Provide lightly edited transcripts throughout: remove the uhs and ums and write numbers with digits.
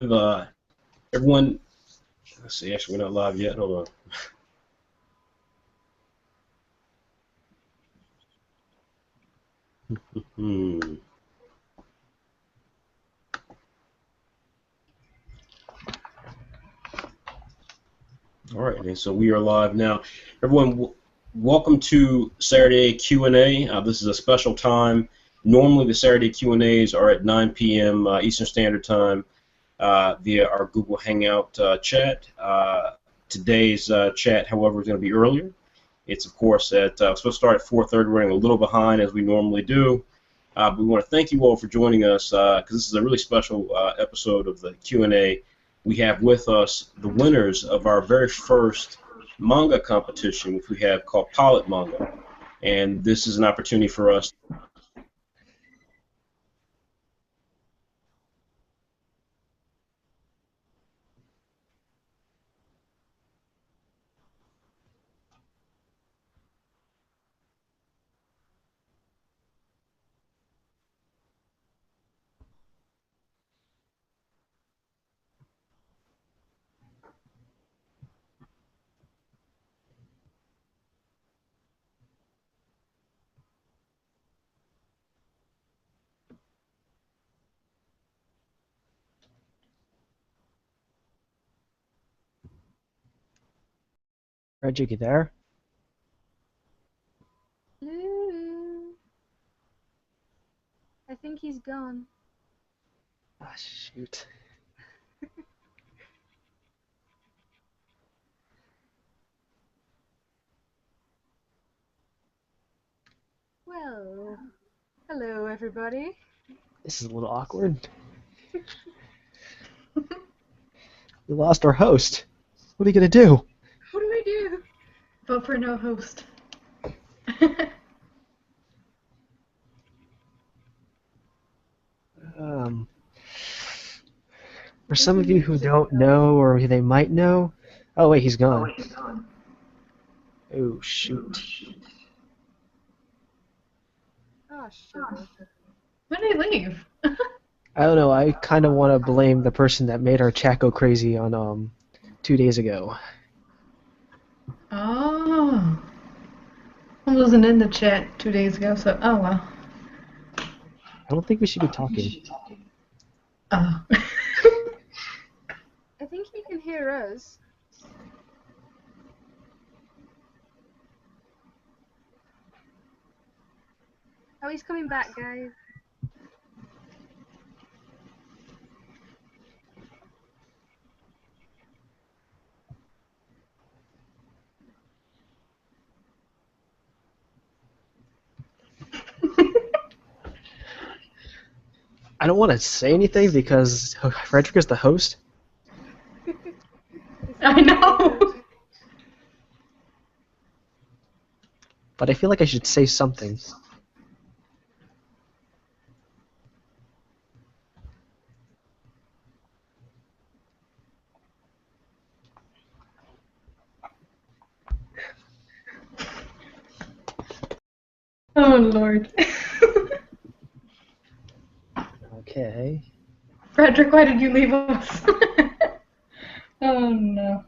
Everyone, let's see, actually, we're not live yet. Hold on. All right, and so we are live now. Everyone, welcome to Saturday Q&A. This is a special time. Normally, the Saturday Q&As are at 9 p.m. Eastern Standard Time via our Google Hangout chat. Today's chat, however, is going to be earlier. It's, of course, supposed to start at 4:30. We're running a little behind, as we normally do. But we want to thank you all for joining us, because this is a really special episode of the Q&A. We have with us the winners of our very first manga competition, which we have called Pilot Manga. And this is an opportunity for us. Reggie, you there? Hello. I think he's gone. Ah, shoot. Well, hello everybody. This is a little awkward. We lost our host. What are you gonna do? What do I do? Vote for no host. For some of you who don't know, or they might know. Oh wait, he's gone. Oh shoot. Oh, sugar. When did I leave? I don't know. I kind of want to blame the person that made our chat go crazy on 2 days ago. Oh. I wasn't in the chat 2 days ago, so oh well. I don't think we should be talking. Oh. I think he can hear us. Oh, he's coming back, guys. I don't want to say anything because Frederick is the host. I know. But I feel like I should say something. Oh Lord. Okay. Frederick, why did you leave us? Oh no.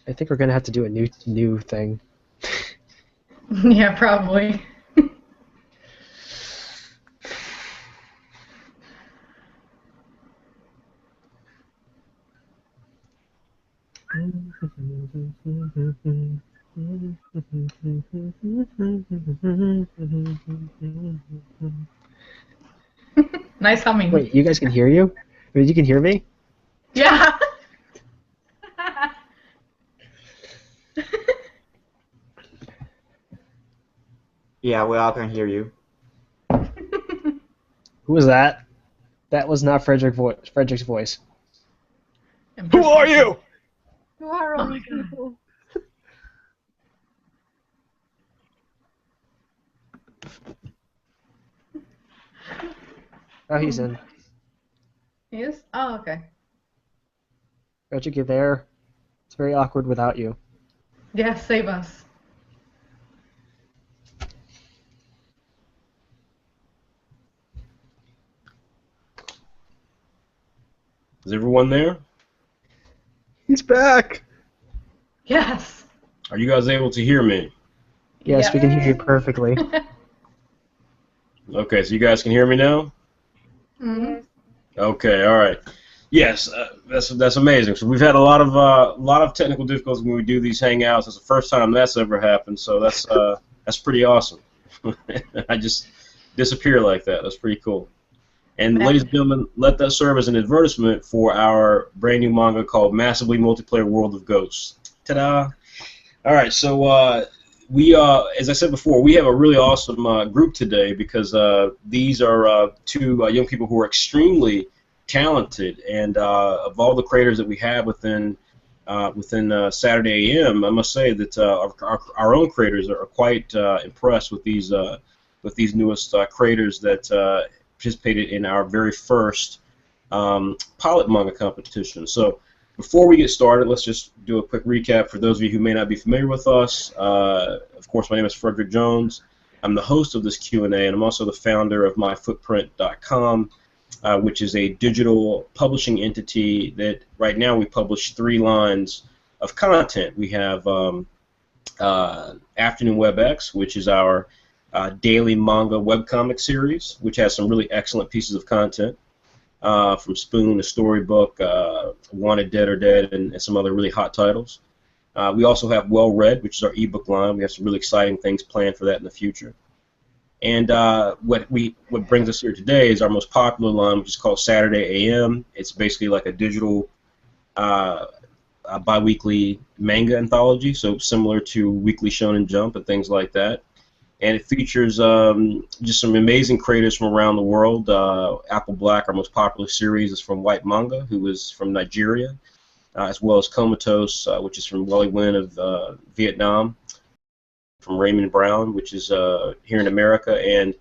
I think we're gonna have to do a new thing. Yeah, probably. Nice humming. Wait, you guys can hear you? I mean, you can hear me? Yeah. Yeah, we all can hear you. Who was that? That was not Frederick's voice. Who are you? Who are all Oh these my God. people? Oh, he's in. He is? Oh, okay. Frederick, you there? It's very awkward without you. Yeah, save us. Is everyone there? He's back. Yes. Are you guys able to hear me? Yes, we can hear you Yay. perfectly. Okay, so you guys can hear me now? Mhm. Yes. Okay, all right. Yes, that's amazing. So we've had a lot of technical difficulties when we do these hangouts. It's the first time that's ever happened, so that's pretty awesome. I just disappear like that. That's pretty cool. And ladies and gentlemen, let that serve as an advertisement for our brand new manga called Massively Multiplayer World of Ghosts. Ta-da! All right, so we, as I said before, we have a really awesome group today because these are two young people who are extremely talented, and of all the creators that we have within Saturday AM, I must say that our own creators are quite impressed with these newest creators that participated in our very first pilot manga competition. So before we get started, let's just do a quick recap for those of you who may not be familiar with us. Of course, my name is Frederick Jones. I'm the host of this Q&A, and I'm also the founder of myfootprint.com, which is a digital publishing entity that right now we publish 3 lines of content. We have Afternoon WebX, which is our daily manga webcomic series, which has some really excellent pieces of content. From Spoon to Storybook, Wanted Dead or Dead, and some other really hot titles. We also have Well Read, which is our ebook line. We have some really exciting things planned for that in the future. And what brings us here today is our most popular line, which is called Saturday AM. It's basically like a digital bi-weekly manga anthology, so similar to Weekly Shonen Jump and things like that. And it features just some amazing creators from around the world. Apple Black, our most popular series, is from White Manga, who is from Nigeria, as well as Comatose, which is from Welly Win of Vietnam, from Raymond Brown, which is here in America, and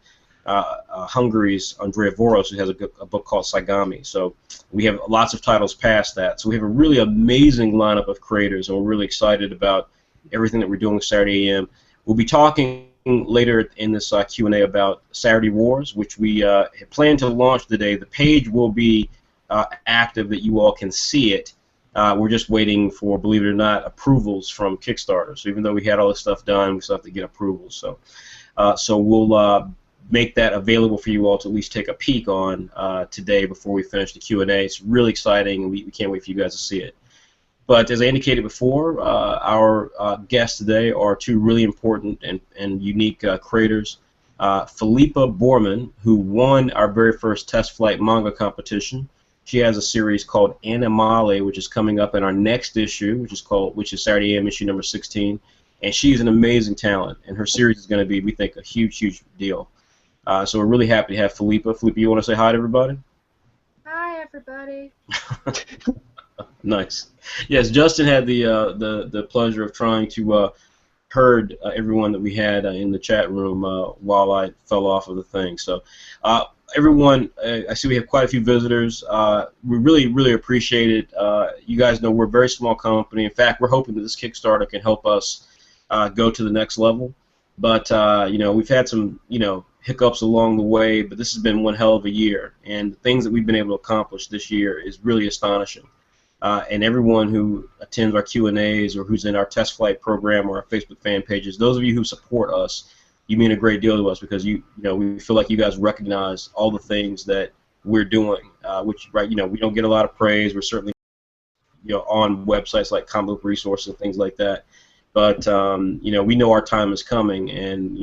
Hungary's Andrea Voros, who has a book called Saigami. So we have lots of titles past that. So we have a really amazing lineup of creators, and we're really excited about everything that we're doing with Saturday AM. We'll be talking later in this Q&A about Saturday Wars, which we plan to launch today. The page will be active that you all can see it. We're just waiting for, believe it or not, approvals from Kickstarter. So even though we had all this stuff done, we still have to get approvals. So we'll make that available for you all to at least take a peek on today before we finish the Q&A. It's really exciting, and we can't wait for you guys to see it. But as I indicated before, our guests today are 2 really important and unique creators. Philippa Borman, who won our very first test flight manga competition. She has a series called Animale, which is coming up in our next issue, which is Saturday AM issue number 16. And she's an amazing talent, and her series is going to be, we think, a huge, huge deal. So we're really happy to have Philippa. Philippa, you want to say hi to everybody? Hi, everybody. Nice. Yes, Justin had the pleasure of trying to herd everyone that we had in the chat room while I fell off of the thing. So everyone, I see we have quite a few visitors. We really, really appreciate it. You guys know we're a very small company. In fact, we're hoping that this Kickstarter can help us go to the next level. But you know, we've had some hiccups along the way, but this has been one hell of a year, and the things that we've been able to accomplish this year is really astonishing. And everyone who attends our Q&As or who's in our test flight program or our Facebook fan pages, those of you who support us, you mean a great deal to us because we feel like you guys recognize all the things that we're doing, which we don't get a lot of praise. We're certainly on websites like Comic Book Resources and things like that. But we know our time is coming, and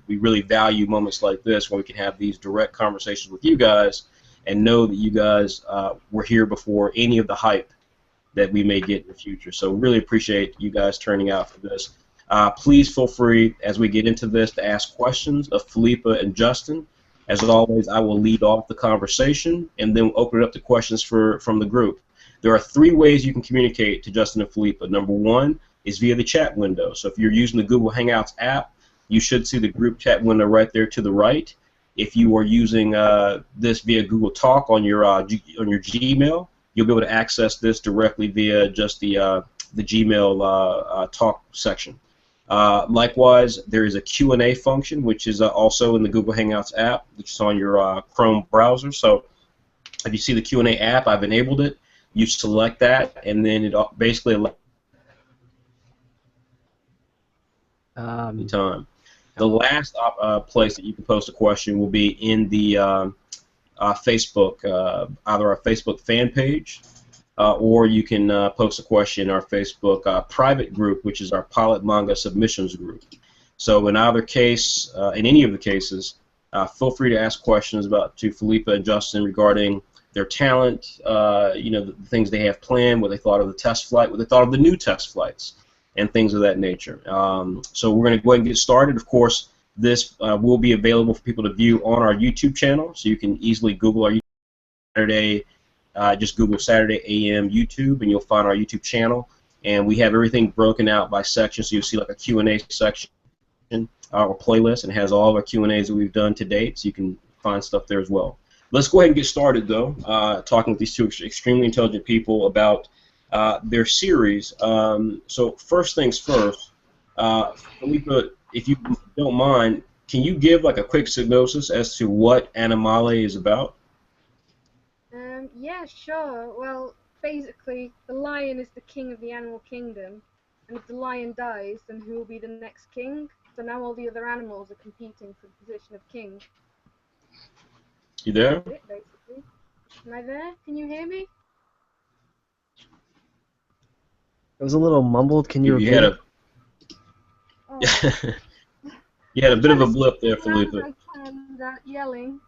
we really value moments like this when we can have these direct conversations with you guys and know that you guys were here before any of the hype that we may get in the future. So really appreciate you guys turning out for this. Please feel free, as we get into this, to ask questions of Philippa and Justin. As always, I will lead off the conversation and then open it up to questions from the group. There are 3 ways you can communicate to Justin and Philippa. Number 1 is via the chat window. So if you're using the Google Hangouts app, you should see the group chat window right there to the right. If you are using this via Google Talk on your Gmail, you'll be able to access this directly via just the Gmail talk section. Likewise, there is a Q&A function, which is also in the Google Hangouts app, which is on your Chrome browser. So if you see the Q&A app, I've enabled it. you select that, and then it basically allows time. The last place that you can post a question will be in the Facebook, either our Facebook fan page, or you can post a question in our Facebook private group, which is our Pilot Manga Submissions group. So in either case, in any of the cases, feel free to ask questions to Philippa and Justin regarding their talent, the things they have planned, what they thought of the test flight, what they thought of the new test flights, and things of that nature. So we're going to go ahead and get started. Of course, this will be available for people to view on our YouTube channel, so you can easily Google our YouTube Saturday. Just Google Saturday AM YouTube, and you'll find our YouTube channel. And we have everything broken out by section, so you'll see like a Q&A section or playlist, and it has all of our Q&As that we've done to date, so you can find stuff there as well. Let's go ahead and get started, though, talking with these two extremely intelligent people about their series. So first things first, Philippa, if you don't mind, can you give like a quick synopsis as to what Animale is about? Yeah, sure. Well, basically, the lion is the king of the animal kingdom, and if the lion dies, then who will be the next king? So now all the other animals are competing for the position of king. You there? That's it, basically. Am I there? Can you hear me? It was a little mumbled. Can you repeat? Had a Oh, you had a bit of a blip there, Philippa. Yelling.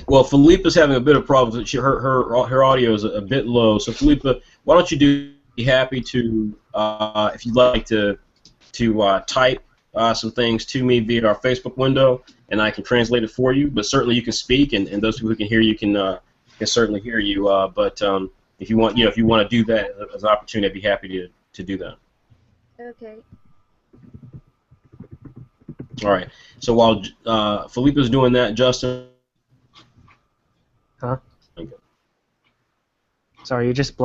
Well, Philippa's having a bit of problems. Her audio is a bit low. So, Philippa, why don't you be happy to, if you'd like to type some things to me via our Facebook window, and I can translate it for you. But certainly you can speak, and those people who can hear you can certainly hear you. But if you want, if you want to do that as an opportunity, I'd be happy to do that. Okay. All right. So while Philippa's doing that, Justin. Huh? Okay. Sorry, you just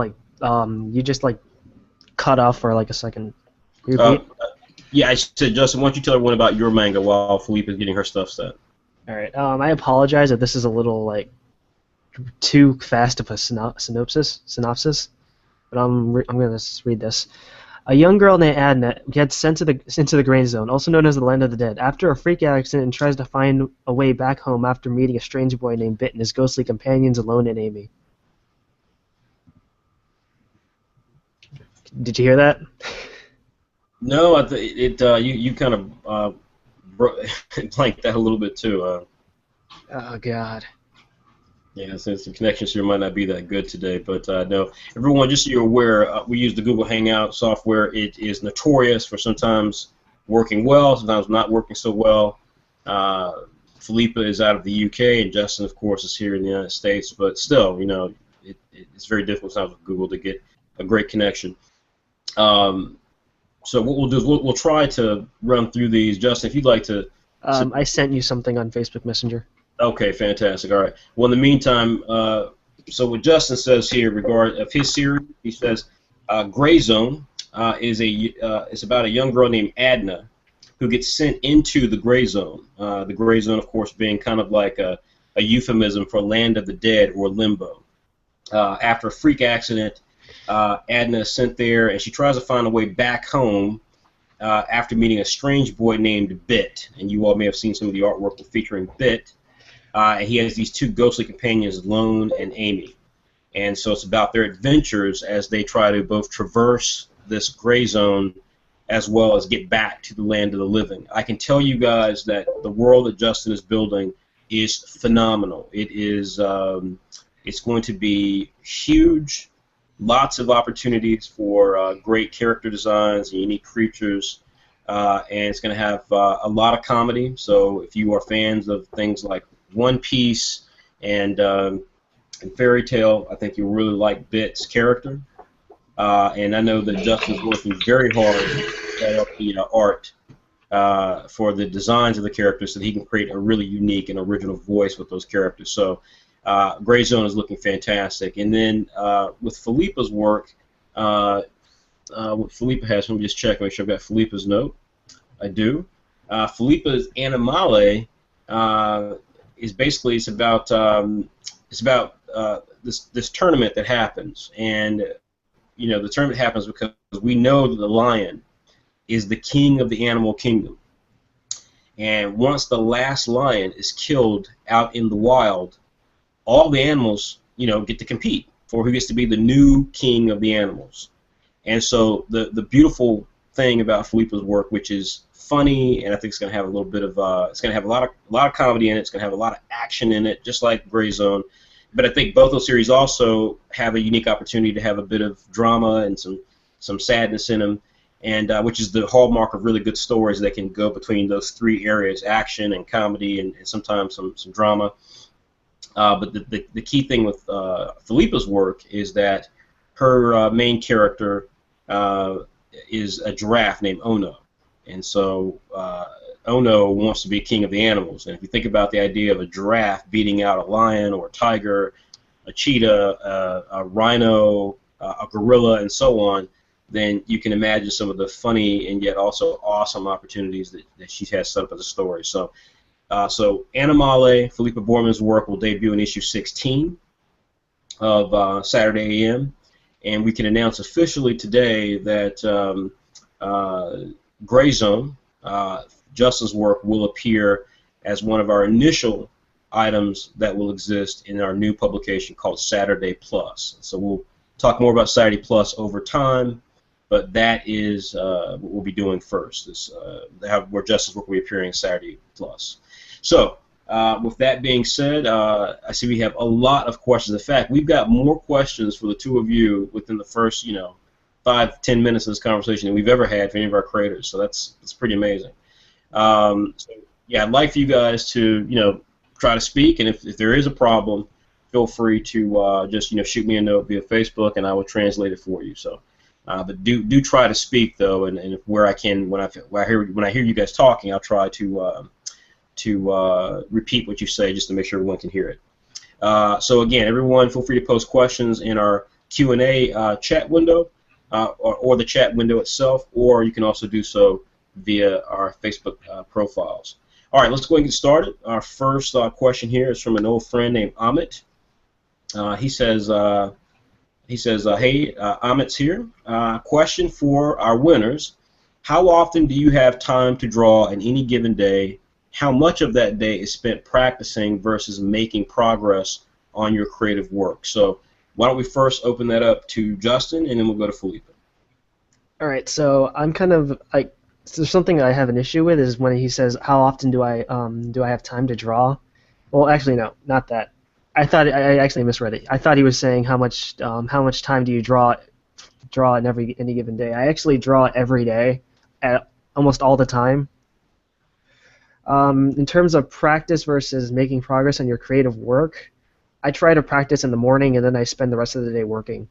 cut off for like a second. Repeat? Yeah, I said, Justin, why don't you tell everyone about your manga while Philippa's getting her stuff set? All right. I apologize if this is a little like too fast of a synopsis, but I'm gonna read this. A young girl named Adna gets sent into the Gray Zone, also known as the Land of the Dead, after a freak accident and tries to find a way back home after meeting a strange boy named Bit and his ghostly companions Alone and Amy. Did you hear that? No, you kind of blanked that a little bit too. Oh God. Yeah, since the connections here might not be that good today, but no, everyone, just so you're aware, we use the Google Hangout software. It is notorious for sometimes working well, sometimes not working so well. Philippa is out of the UK, and Justin, of course, is here in the United States. But still, it's very difficult sometimes with Google to get a great connection. So what we'll do is we'll try to run through these. Justin, if you'd like to. I sent you something on Facebook Messenger. Okay, fantastic. All right. Well, in the meantime, so what Justin says here regard of his series, he says, Gray+Zone is about a young girl named Adna who gets sent into the Gray Zone. The Gray Zone, of course, being kind of like a euphemism for Land of the Dead or Limbo. After a freak accident, Adna is sent there, and she tries to find a way back home after meeting a strange boy named Bit. And you all may have seen some of the artwork featuring Bit. And he has these two ghostly companions, Lone and Amy. And so it's about their adventures as they try to both traverse this Gray Zone as well as get back to the land of the living. I can tell you guys that the world that Justin is building is phenomenal. It is it's going to be huge, lots of opportunities for great character designs and unique creatures, and it's going to have a lot of comedy. So if you are fans of things like One Piece and Fairy Tale, I think you'll really like Bit's character. And I know that Justin's working very hard to set up the art for the designs of the characters so that he can create a really unique and original voice with those characters. So Gray Zone is looking fantastic. And then with Philippa's work, what Philippa has, let me just check, make sure I've got Philippa's note. I do. Philippa's Animale is basically it's about this tournament that happens, and the tournament happens because we know that the lion is the king of the animal kingdom, and once the last lion is killed out in the wild, all the animals get to compete for who gets to be the new king of the animals. And so the beautiful thing about Philippa's work, which is funny, and I think it's going to have a little bit of it's going to have a lot of comedy in it. It's going to have a lot of action in it, just like Gray+Zone. But I think both those series also have a unique opportunity to have a bit of drama and some sadness in them, and which is the hallmark of really good stories that can go between those three areas: action and comedy, and sometimes some drama. But the key thing with Philippa's work is that her main character is a giraffe named Ono. And so Ono wants to be king of the animals. And if you think about the idea of a giraffe beating out a lion or a tiger, a cheetah, a rhino, a gorilla, and so on, then you can imagine some of the funny and yet also awesome opportunities that she has set up as a story. So Animale, Philippa Borman's work, will debut in issue 16 of Saturday AM. And we can announce officially today that Gray+Zone, Justin's work, will appear as one of our initial items that will exist in our new publication called Saturday Plus. So we'll talk more about Saturday Plus over time, but that is what we'll be doing first, where Justin's work will be appearing Saturday Plus. So with that being said, I see we have a lot of questions. In fact, we've got more questions for the two of you within the first 5-10 minutes of this conversation than we've ever had for any of our creators. So that's pretty amazing. So yeah, I'd like for you guys to try to speak, and if there is a problem, feel free to just shoot me a note via Facebook, and I will translate it for you. So, but do try to speak though, and if where I can, when I hear you guys talking, I'll try to repeat what you say just to make sure everyone can hear it. So again, everyone, feel free to post questions in our Q&A chat window, or the chat window itself, or you can also do so via our Facebook profiles. All right, let's go ahead and get started. Our first question here is from an old friend named Amit. He says, hey, Amit's here. Question for our winners: how often do you have time to draw in any given day? How much of that day is spent practicing versus making progress on your creative work? So why don't we first open that up to Justin, and then we'll go to Philippa. All right, so I'm kind of like, there's something I have an issue with is when he says, how often do I have time to draw? Well, actually, no, not that. I actually misread it. I thought he was saying how much time do you draw in any given day. I actually draw every day, at almost all the time. In terms of practice versus making progress on your creative work, I try to practice in the morning, and then I spend the rest of the day working.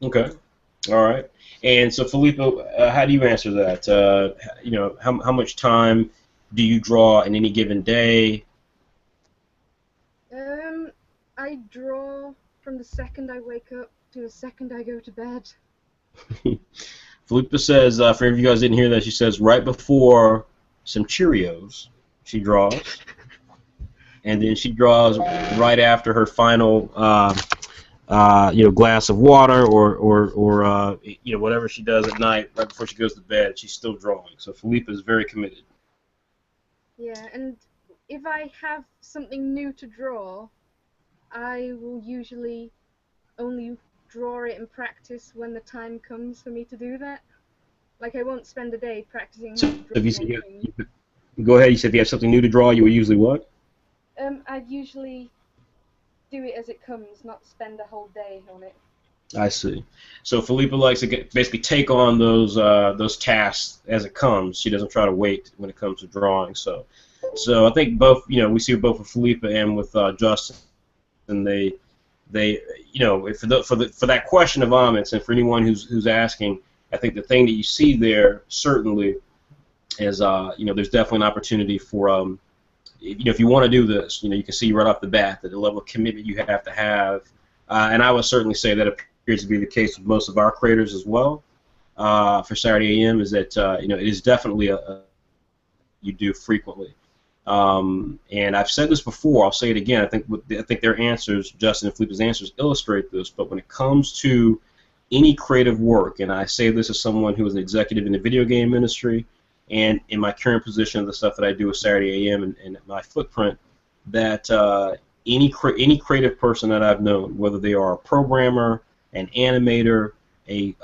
Okay. All right. And so, Philippa, how do you answer that? How much time do you draw in any given day? I draw from the second I wake up to the second I go to bed. Philippa says, for any of you guys didn't hear that, she says right before some Cheerios, she draws. And then she draws right after her final, glass of water or whatever she does at night, right before she goes to bed. She's still drawing. So Philippa is very committed. Yeah, and if I have something new to draw, I will usually only draw it and practice when the time comes for me to do that. Like, I won't spend a day practicing. So if go ahead. You said if you have something new to draw, you would usually what? I'd usually do it as it comes, not spend a whole day on it. I see. So Philippa likes to basically take on those tasks as it comes. She doesn't try to wait when it comes to drawing. So I think both, we see both with Philippa and with Justin, and they for that question of Amit's, and for anyone who's asking, I think the thing that you see there certainly is there's definitely an opportunity for if you want to do this, you can see right off the bat that the level of commitment you have to have, and I would certainly say that appears to be the case with most of our creators as well. For Saturday AM, is that it is definitely you do frequently. And I've said this before. I'll say it again. I think their answers, Justin and Philippa's answers, illustrate this. But when it comes to any creative work, and I say this as someone who is an executive in the video game industry, and in my current position of the stuff that I do with Saturday AM and my footprint, that any creative person that I've known, whether they are a programmer, an animator, they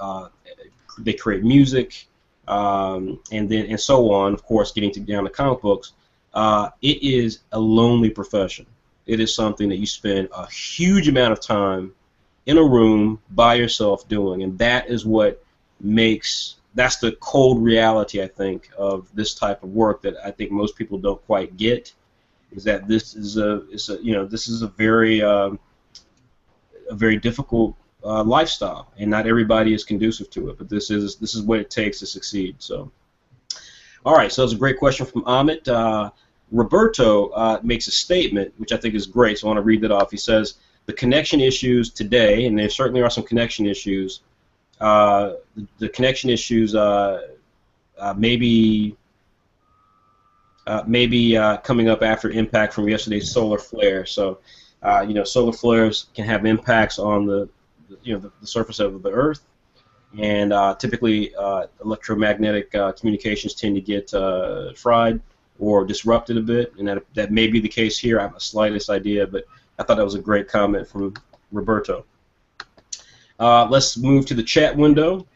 create music, and so on. Of course, down to comic books, it is a lonely profession. It is something that you spend a huge amount of time in a room by yourself doing, and that is what that's the cold reality, I think, of this type of work that I think most people don't quite get. Is that this is a very difficult lifestyle, and not everybody is conducive to it. But this is what it takes to succeed. So, all right. So that's a great question from Amit. Roberto makes a statement which I think is great. So I want to read that off. He says, "The connection issues today, and there certainly are some connection issues. The connection issues maybe coming up after impact from yesterday's solar flare. So, solar flares can have impacts on the surface of the Earth, and typically electromagnetic communications tend to get fried or disrupted a bit, and that may be the case here. I have the slightest idea, but I thought that was a great comment from Roberto. Let's move to the chat window.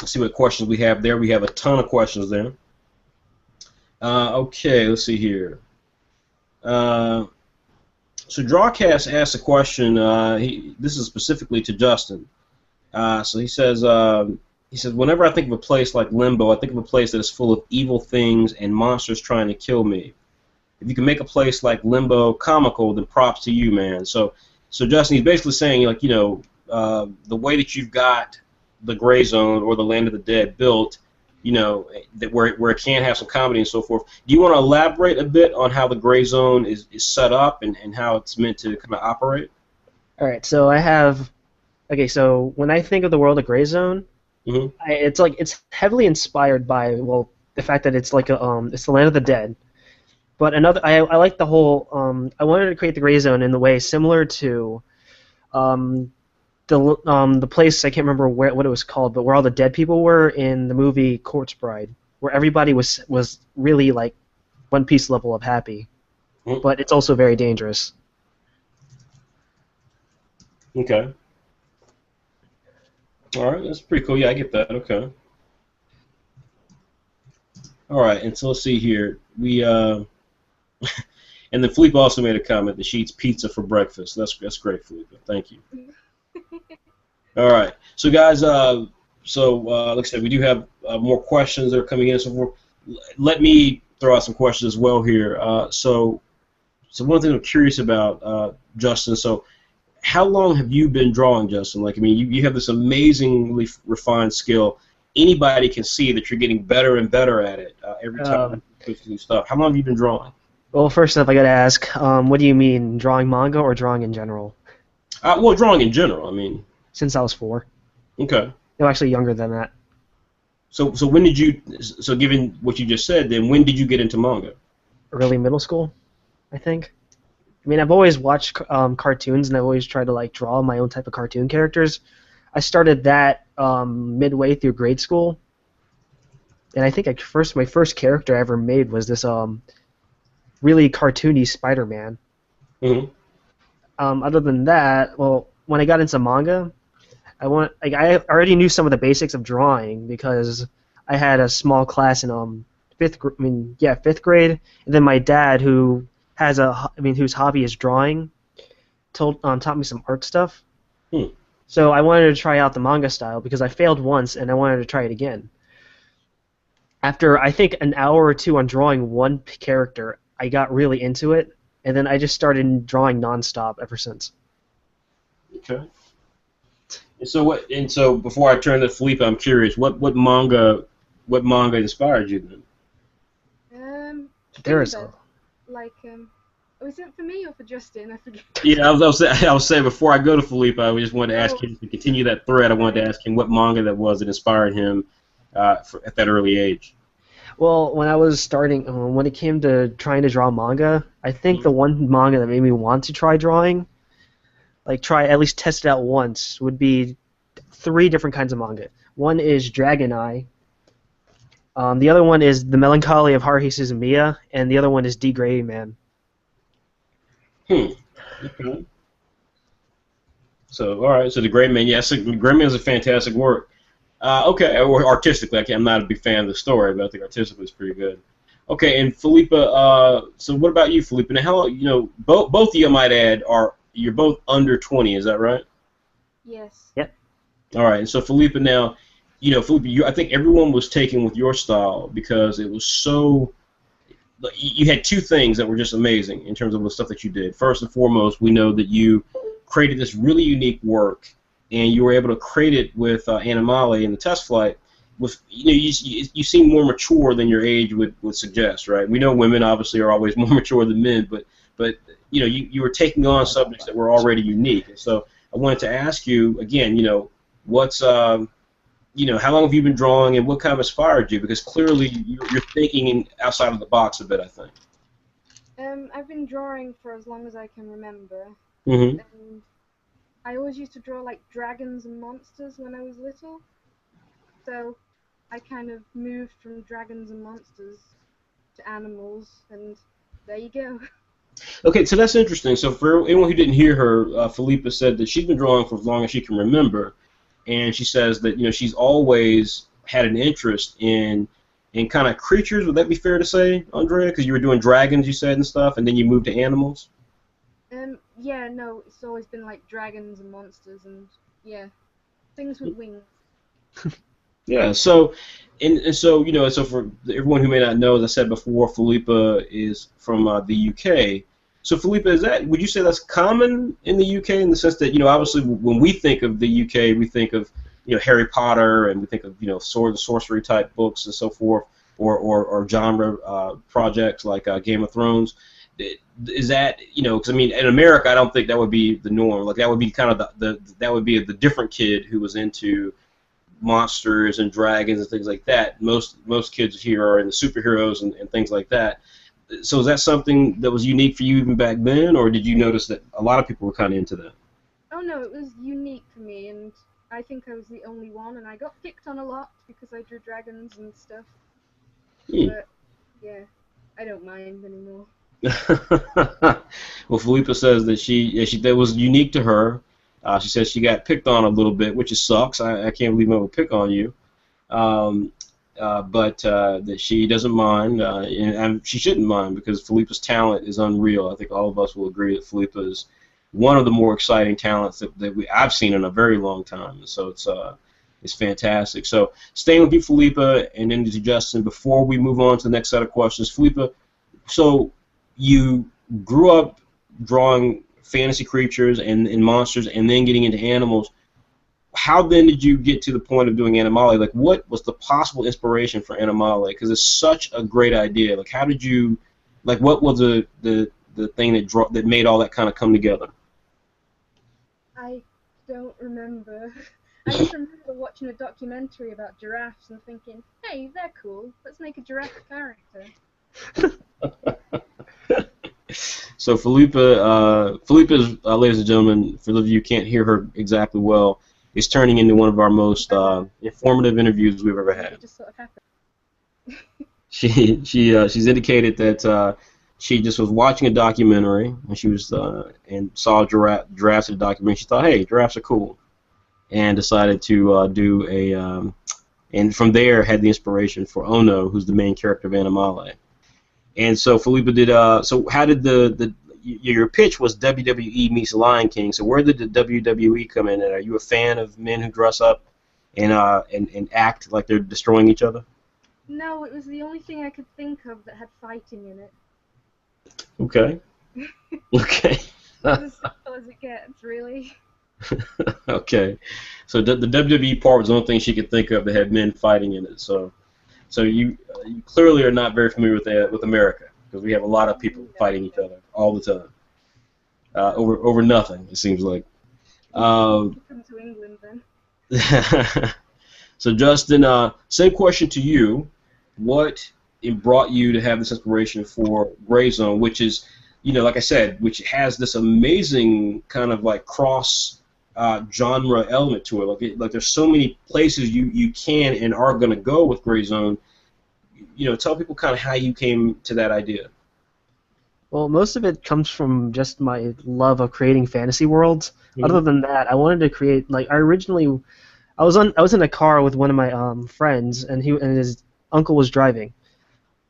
Let's see what questions we have there. We have a ton of questions there. Okay, let's see here. So Drawcast asked a question. This is specifically to Justin. So he says, whenever I think of a place like Limbo, I think of a place that is full of evil things and monsters trying to kill me. If you can make a place like Limbo comical, then props to you, man. So Justin, he's basically saying, like, the way that you've got the Gray Zone or the Land of the Dead built, that where it can have some comedy and so forth. Do you want to elaborate a bit on how the Gray Zone is set up and how it's meant to kind of operate? All right, so so when I think of the world of Gray Zone, it's heavily inspired by the fact that it's like it's the Land of the Dead. But I like the whole I wanted to create the Gray Zone in the way similar to the place, I can't remember what it was called, but where all the dead people were in the movie Corpse Bride, where everybody was really like One Piece level of happy, but it's also very dangerous. Okay. All right, that's pretty cool. Yeah, I get that. Okay. All right, and so let's see here. We and then Philippa also made a comment that she eats pizza for breakfast. That's great, Philippa. Thank you. All right, so guys, like I said, we do have more questions that are coming in. So let me throw out some questions as well here. So one thing I'm curious about, Justin. So, how long have you been drawing, Justin? Like, I mean, you have this amazingly refined skill. Anybody can see that you're getting better and better at it every time you put new stuff. How long have you been drawing? Well, first off, I got to ask, what do you mean, drawing manga or drawing in general? Well, drawing in general. I mean, since I was 4. Okay. No, actually younger than that. So when did you? So given what you just said, then when did you get into manga? Early middle school, I think. I mean, I've always watched cartoons, and I've always tried to like draw my own type of cartoon characters. I started that midway through grade school, and I think my first character I ever made was this really cartoony Spider-Man. Mm-hmm. Other than that, well, when I got into manga, I already knew some of the basics of drawing because I had a small class in fifth grade, and then my dad, whose hobby is drawing, taught me some art stuff. So I wanted to try out the manga style because I failed once and I wanted to try it again. After I think an hour or two on drawing one character, I got really into it, and then I just started drawing nonstop ever since. Okay. And so before I turn to Philippa, I'm curious, what manga inspired you then? There is was it for me or for Justin? I forget. Yeah, I was saying before I go to Philippa, I just wanted to ask him to continue that thread. I wanted to ask him what manga that was that inspired him at that early age. Well, when I was starting, when it came to trying to draw manga, I think the one manga that made me want to try drawing, like try at least test it out once, would be 3 different kinds of manga. One is Dragon Eye. The other one is The Melancholy of Haruhi Suzumiya, and the other one is Degrading Man. Okay. So, all right. So, The Gray Man. Yes, The Gray Man is a fantastic work. Okay, or artistically, I'm not a big fan of the story, but I think artistically it's pretty good. Okay, and Philippa, so what about you, Philippa? Now, both of you, I might add, you're both under 20, is that right? Yes. Yep. All right, and so Philippa, now, Philippa, I think everyone was taken with your style because it was so. You had 2 things that were just amazing in terms of the stuff that you did. First and foremost, we know that you created this really unique work, and you were able to create it with Animale in the test flight. With you seem more mature than your age would suggest, right? We know women obviously are always more mature than men, but you were taking on subjects that were already unique. And so I wanted to ask you again, what's how long have you been drawing, and what kind of inspired you? Because clearly you're thinking outside of the box a bit, I think. I've been drawing for as long as I can remember. Mm-hmm. And I always used to draw like dragons and monsters when I was little. So I kind of moved from dragons and monsters to animals, and there you go. Okay, so that's interesting. So for anyone who didn't hear her, Philippa said that she's been drawing for as long as she can remember, and she says that she's always had an interest in kind of creatures. Would that be fair to say, Andrea? Because you were doing dragons, you said, and stuff, and then you moved to animals. Yeah, no, it's always been like dragons and monsters, and yeah, things with wings. Yeah. So, and so so for everyone who may not know, as I said before, Philippa is from the UK. So, Philippa, would you say that's common in the UK in the sense that obviously when we think of the UK, we think of Harry Potter, and we think of sword and sorcery type books and so forth, or genre projects like Game of Thrones. Is that because in America I don't think that would be the norm. Like that would be kind of that would be the different kid who was into monsters and dragons and things like that. Most kids here are into superheroes and things like that. So is that something that was unique for you even back then, or did you notice that a lot of people were kind of into that? Oh no, it was unique for me, and I think I was the only one, and I got picked on a lot because I drew dragons and stuff. But yeah, I don't mind anymore. Well, Philippa says that that was unique to her. She says she got picked on a little bit, which sucks. I can't believe I would pick on you. But that she doesn't mind, and she shouldn't mind because Philippa's talent is unreal. I think all of us will agree that Philippa is one of the more exciting talents that I've seen in a very long time. So it's fantastic. So staying with you, Philippa, and then to Justin, before we move on to the next set of questions, Philippa, so you grew up drawing fantasy creatures and monsters and then getting into animals. How then did you get to the point of doing Animali? Like, what was the possible inspiration for Animali? Because it's such a great idea. Like, how did you, like, what was the thing that made all that kind of come together? I don't remember. I just remember watching a documentary about giraffes and thinking, hey, they're cool. Let's make a giraffe character. So Philippa's, ladies and gentlemen, for those of you who can't hear her exactly well, is turning into one of our most informative interviews we've ever had. It just sort of happened. She's indicated that she just was watching a documentary and she was and saw giraffes in the documentary. She thought, hey, giraffes are cool, and decided to do a and from there had the inspiration for Ono, who's the main character of Animale. And so Philippa did. So how did your pitch was WWE meets Lion King? So where did the WWE come in? And are you a fan of men who dress up and act like they're destroying each other? No, it was the only thing I could think of that had fighting in it. Okay. Okay. It's as simple as it gets, really. Okay. So the WWE part was the only thing she could think of that had men fighting in it. So you clearly are not very familiar with America, because we have a lot of people fighting each other all the time over nothing. It seems like. Come to England then. So Justin, same question to you. What it brought you to have this inspiration for Gray+Zone, which is, like I said, which has this amazing kind of like cross genre element to it. Like there's so many places you can and are going to go with Gray+Zone. Tell people kind of how you came to that idea. Well, most of it comes from just my love of creating fantasy worlds. Mhm. Other than that, I wanted to create I was in a car with one of my friends, and his uncle was driving.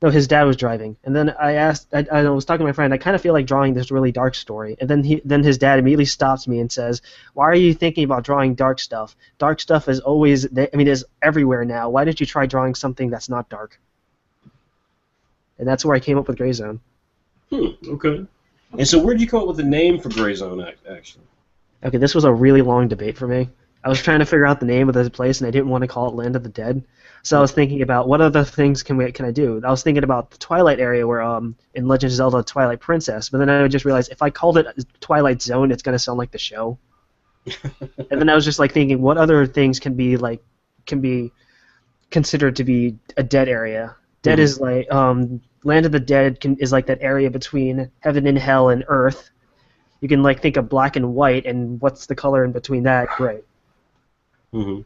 No, his dad was driving, and then I was talking to my friend. I kind of feel like drawing this really dark story, and then his dad immediately stops me and says, "Why are you thinking about drawing dark stuff? Dark stuff is is everywhere now. Why did you try drawing something that's not dark?" And that's where I came up with Gray+Zone. Okay. And so where did you come up with the name for Gray+Zone, actually? Okay, this was a really long debate for me. I was trying to figure out the name of the place, and I didn't want to call it Land of the Dead. So I was thinking about what other things can I do. I was thinking about the Twilight area, where in Legend of Zelda: Twilight Princess. But then I just realized if I called it Twilight Zone, it's gonna sound like the show. And then I was just like thinking, what other things can be considered to be a dead area? Dead is like Land of the Dead is like that area between heaven and hell and earth. You can like think of black and white, and what's the color in between that? Gray. Mm-hmm.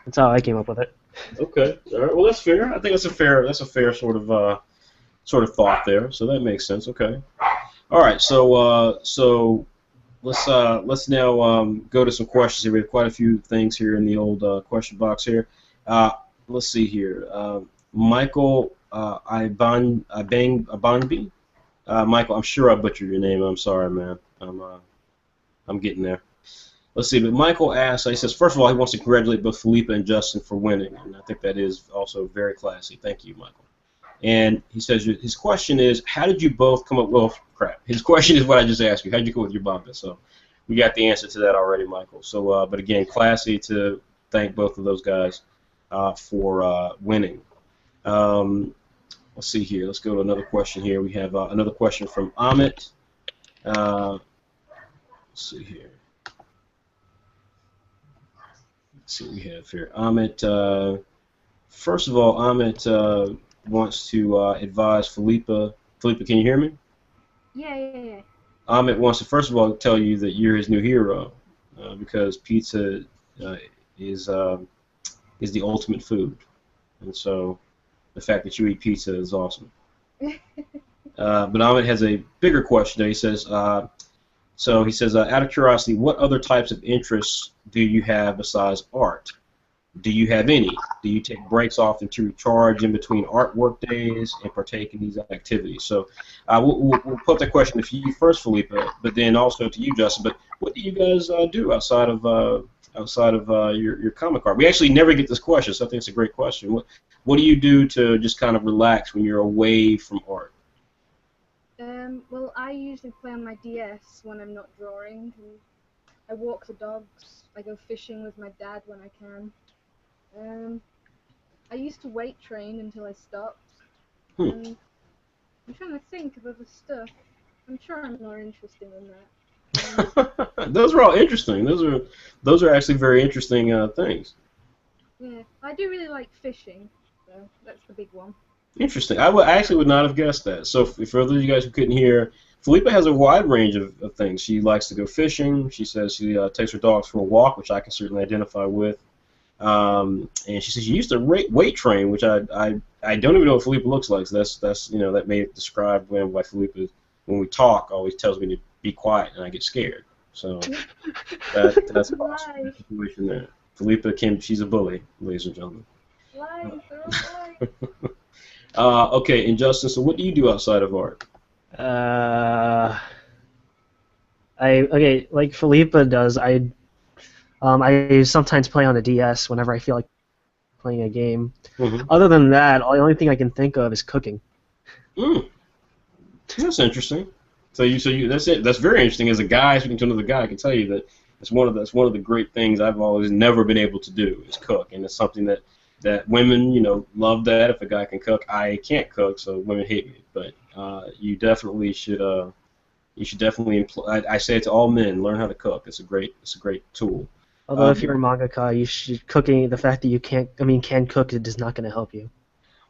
That's how I came up with it. Okay. All right. Well, that's fair. I think that's a fair sort of thought there. So that makes sense. Okay. All right. So let's now go to some questions here. We have quite a few things here in the old question box here. Let's see here. Michael Abanbi. Michael, I'm sure I butchered your name. I'm sorry, man. I'm getting there. Let's see. But Michael asks. He says, first of all, he wants to congratulate both Philippa and Justin for winning, and I think that is also very classy. Thank you, Michael. And he says his question is, how did you both come up? Well, crap. His question is what I just asked you. How did you come up with your Bamba? So we got the answer to that already, Michael. So, but again, classy to thank both of those guys for winning. Let's see here. Let's go to another question here. We have another question from Amit. Let's see here. Let's see what we have here. Amit, first of all, Amit wants to advise Philippa. Philippa, can you hear me? Yeah. Amit wants to first of all tell you that you're his new hero because pizza is the ultimate food, and so the fact that you eat pizza is awesome. But Amit has a bigger question. He says, out of curiosity, what other types of interests do you have besides art? Do you have any? Do you take breaks often to recharge in between artwork days and partake in these activities? So we'll put that question to you first, Philippa, but then also to you, Justin. But what do you guys do outside of your comic art? We actually never get this question, so I think it's a great question. What do you do to just kind of relax when you're away from art? Well, I usually play on my DS when I'm not drawing. And I walk the dogs. I go fishing with my dad when I can. I used to weight train until I stopped. I'm trying to think of other stuff. I'm sure I'm more interesting than that. Those are all interesting. Those are actually very interesting things. Yeah, I do really like fishing, so that's the big one. Interesting. I actually would not have guessed that. So for those of you guys who couldn't hear, Philippa has a wide range of things. She likes to go fishing. She says she takes her dogs for a walk, which I can certainly identify with. And she says she used to weight train, which I don't even know what Philippa looks like. So that's that may describe why Philippa, when we talk, always tells me to be quiet, and I get scared. So that's a possible situation there. Philippa she's a bully, ladies and gentlemen. Okay, and Justin, so what do you do outside of art? Like Philippa does, I sometimes play on the DS whenever I feel like playing a game. Mm-hmm. Other than that, the only thing I can think of is cooking. That's interesting. So that's it. That's very interesting. As a guy speaking to another guy, I can tell you that that's one of the great things I've always never been able to do is cook, and it's something that women, love that. If a guy can cook, I can't cook, so women hate me. But you definitely should. You should definitely I say it to all men: learn how to cook. It's a great tool. Although if you're a mangaka, the fact that you can cook, it is not going to help you.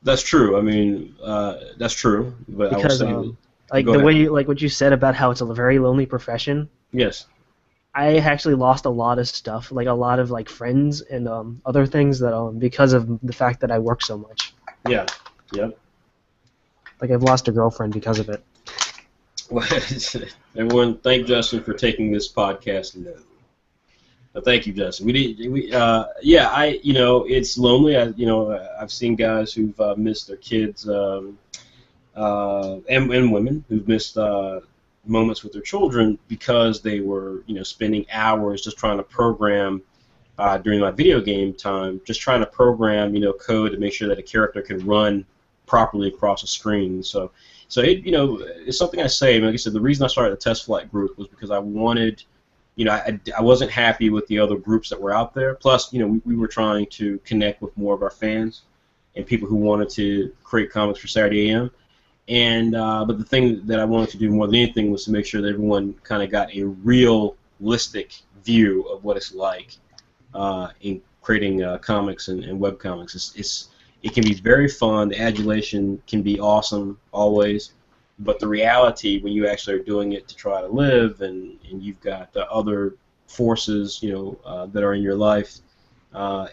That's true. I mean, that's true. But I will because say that. like Go the ahead. way like what you said about how it's a very lonely profession. Yes. I actually lost a lot of stuff, like a lot of like friends and other things that because of the fact that I work so much. Yeah. Yep. Like I've lost a girlfriend because of it. Well, everyone, thank Justin for taking this podcast. No. Thank you, Justin. Yeah, it's lonely. I've seen guys who've missed their kids, and women who've missed moments with their children because they were, spending hours just trying to program during my video game time, just trying to program, code to make sure that a character can run properly across a screen. So it's something I say. Like I said, the reason I started the Test Flight group was because I wanted. I wasn't happy with the other groups that were out there. Plus, we were trying to connect with more of our fans and people who wanted to create comics for Saturday AM. And but the thing that I wanted to do more than anything was to make sure that everyone kind of got a realistic view of what it's like in creating comics and webcomics. It can be very fun. The adulation can be awesome always. But the reality, when you actually are doing it to try to live, and you've got other forces, that are in your life,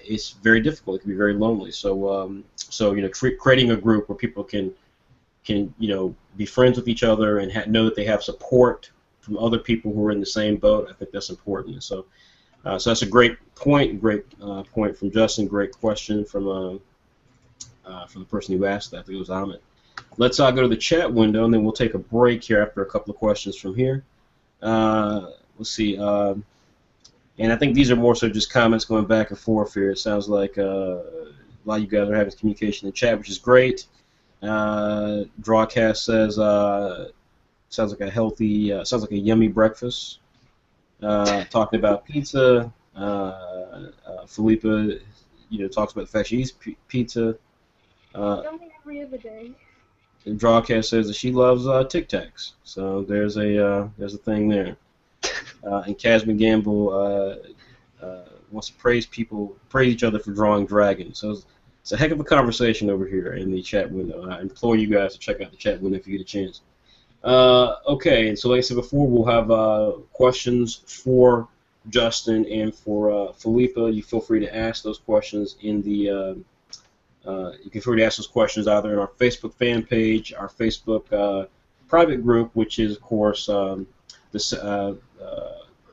it's very difficult. It can be very lonely. So creating a group where people can be friends with each other and know that they have support from other people who are in the same boat. I think that's important. So that's a great point. Great point from Justin. Great question from the person who asked that. I think it was Ahmed. Let's go to the chat window, and then we'll take a break here after a couple of questions from here. Let's see. And I think these are more so just comments going back and forth here. It sounds like a lot of you guys are having communication in the chat, which is great. Drawcast says, sounds like a healthy, sounds like a yummy breakfast. Talking about pizza. Philippa, talks about the fact she eats pizza. Only every other day. And Drawcast says that she loves Tic Tacs, so there's a thing there. And Casman Gamble wants to praise each other for drawing dragons. So it's a heck of a conversation over here in the chat window. I implore you guys to check out the chat window if you get a chance. Okay, and so like I said before, we'll have questions for Justin and for Philippa. You feel free to ask those questions in the. You can feel free to ask those questions either in our Facebook fan page, our Facebook private group, which is, of course, the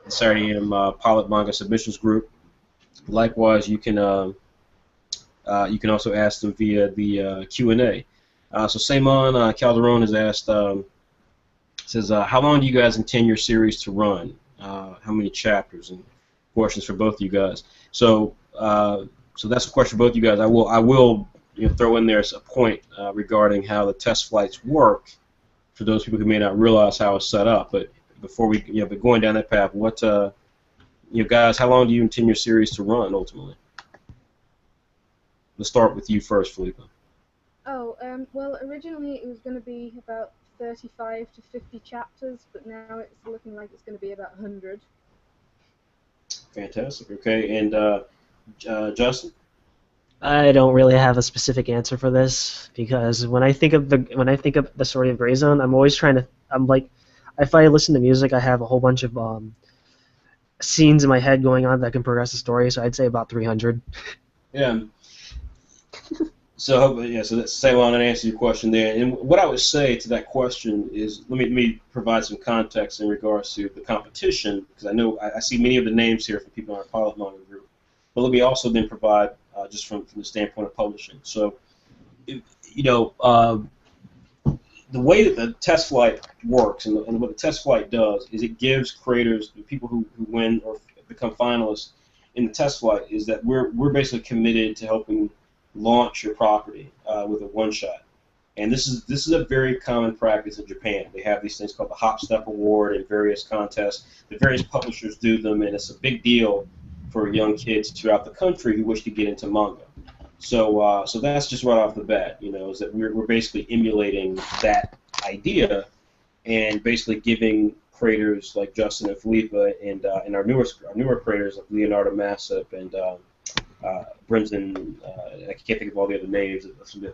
Saturday AM Pilot Manga Submissions group. Likewise, you can also ask them via the Q&A. So Simon Calderon has asked, says, how long do you guys intend your series to run? How many chapters? And questions for both of you guys. So that's a question for both of you guys. I will throw in there a point regarding how the test flights work for those people who may not realize how it's set up. But before we, but going down that path, what, guys, how long do you intend your series to run ultimately? Let's start with you first, Philippa. Oh, well, originally it was going to be about 35 to 50 chapters, but now it's looking like it's going to be about 100. Fantastic. Okay, and Justin. I don't really have a specific answer for this because when I think of the story of Gray+Zone, I'm always I'm like, if I listen to music, I have a whole bunch of scenes in my head going on that can progress the story. So I'd say about 300. Yeah. So that's Ceylon, and answer your question there. And what I would say to that question is, let me provide some context in regards to the competition, because I know I see many of the names here from people in our Pilot Manga group. But let me also then provide just from the standpoint of publishing. So, the way that the test flight works and what the test flight does is it gives creators, the people who win or become finalists in the test flight, is that we're basically committed to helping launch your property with a one-shot. And this is a very common practice in Japan. They have these things called the Hop Step Award and various contests. The various publishers do them, and it's a big deal for young kids throughout the country who wish to get into manga. So that's just right off the bat, is that we're basically emulating that idea and basically giving creators like Justin and Philippa and our newer creators like Leonardo Massip and Brendan, I can't think of all the other names,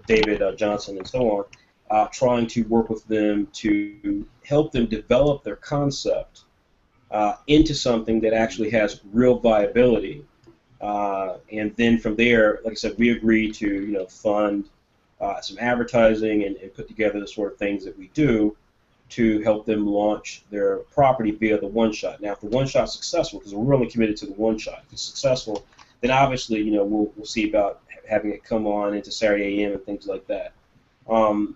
David Johnson, and so on, trying to work with them to help them develop their concept into something that actually has real viability. And then from there, like I said, we agreed to fund some advertising and put together the sort of things that we do to help them launch their property via the one-shot. Now, if the one-shot's successful, because we're really committed to the one-shot, if it's successful, then obviously we'll see about having it come on into Saturday AM and things like that. So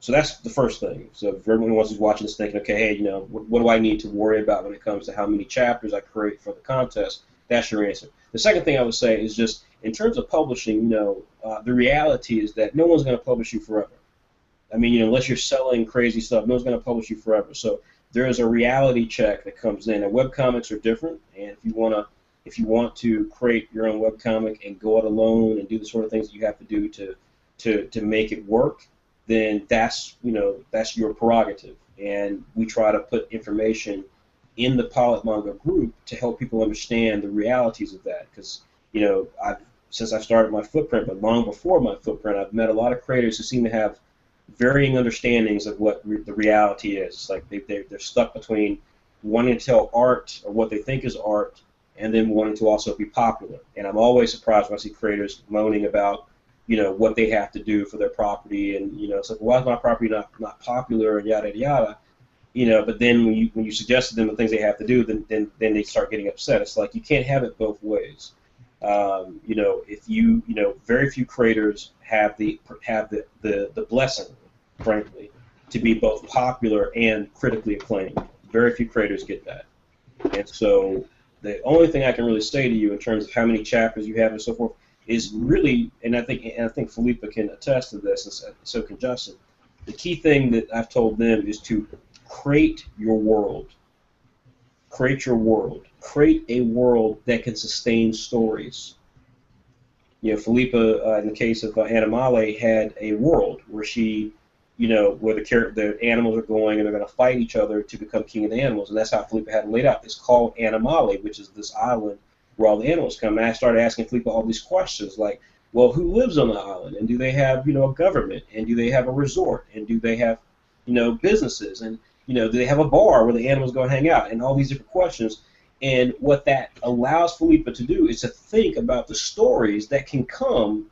that's the first thing. So if everyone who's watching this thinking, okay, hey, what do I need to worry about when it comes to how many chapters I create for the contest? That's your answer. The second thing I would say is just in terms of publishing, the reality is that no one's going to publish you forever. I mean, unless you're selling crazy stuff, no one's going to publish you forever. So there is a reality check that comes in, and webcomics are different. And if you want to create your own webcomic and go it alone and do the sort of things that you have to do to make it work, then that's your prerogative. And we try to put information in the Pilot Manga group to help people understand the realities of that. Because since I started my footprint, but long before my footprint, I've met a lot of creators who seem to have varying understandings of what the reality is. It's like they're stuck between wanting to tell art or what they think is art and then wanting to also be popular. And I'm always surprised when I see creators moaning about what they have to do for their property, and it's like, why is my property not popular, and yada yada. But then when you suggest to them the things they have to do, then they start getting upset. It's like you can't have it both ways. If very few creators have the blessing, frankly, to be both popular and critically acclaimed. Very few creators get that. And so the only thing I can really say to you in terms of how many chapters you have and so forth is really, and I think Philippa can attest to this, and so can Justin. The key thing that I've told them is to create your world. Create your world. Create a world that can sustain stories. Philippa, in the case of Animale, had a world where she, where the animals are going and they're going to fight each other to become king of the animals, and that's how Philippa had it laid out. It's called Animale, which is this island where all the animals come. And I started asking Philippa all these questions, like, well, who lives on the island, and do they have, a government, and do they have a resort, and do they have, businesses, and do they have a bar where the animals go and hang out, and all these different questions. And what that allows Philippa to do is to think about the stories that can come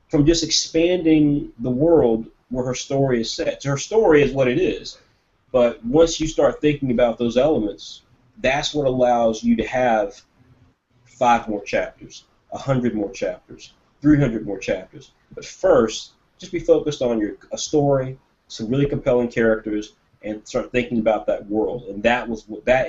from just expanding the world where her story is set. So her story is what it is, but once you start thinking about those elements, that's what allows you to have 5 more chapters, 100 more chapters, 300 more chapters. But first, just be focused on a story, some really compelling characters, and start thinking about that world. And that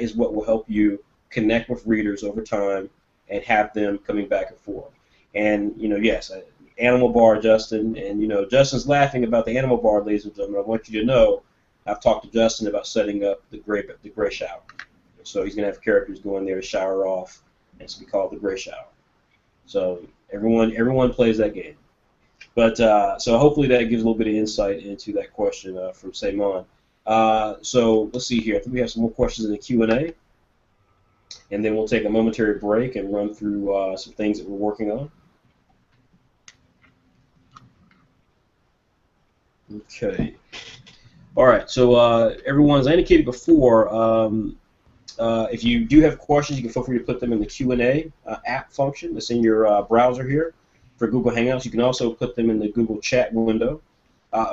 is what will help you connect with readers over time and have them coming back and forth. And yes, Animal Bar, Justin, and Justin's laughing about the Animal Bar, ladies and gentlemen. I want you to know I've talked to Justin about setting up the gray shower. So he's gonna have characters going there to shower off, and it's gonna be called the Gray Shower. So everyone plays that game. But so hopefully that gives a little bit of insight into that question from Simon. So let's see here. I think we have some more questions in the Q&A, and then we'll take a momentary break and run through some things that we're working on. Okay. All right. So everyone, as I indicated before, if you do have questions, you can feel free to put them in the Q&A app function that's in your browser here for Google Hangouts. You can also put them in the Google Chat window.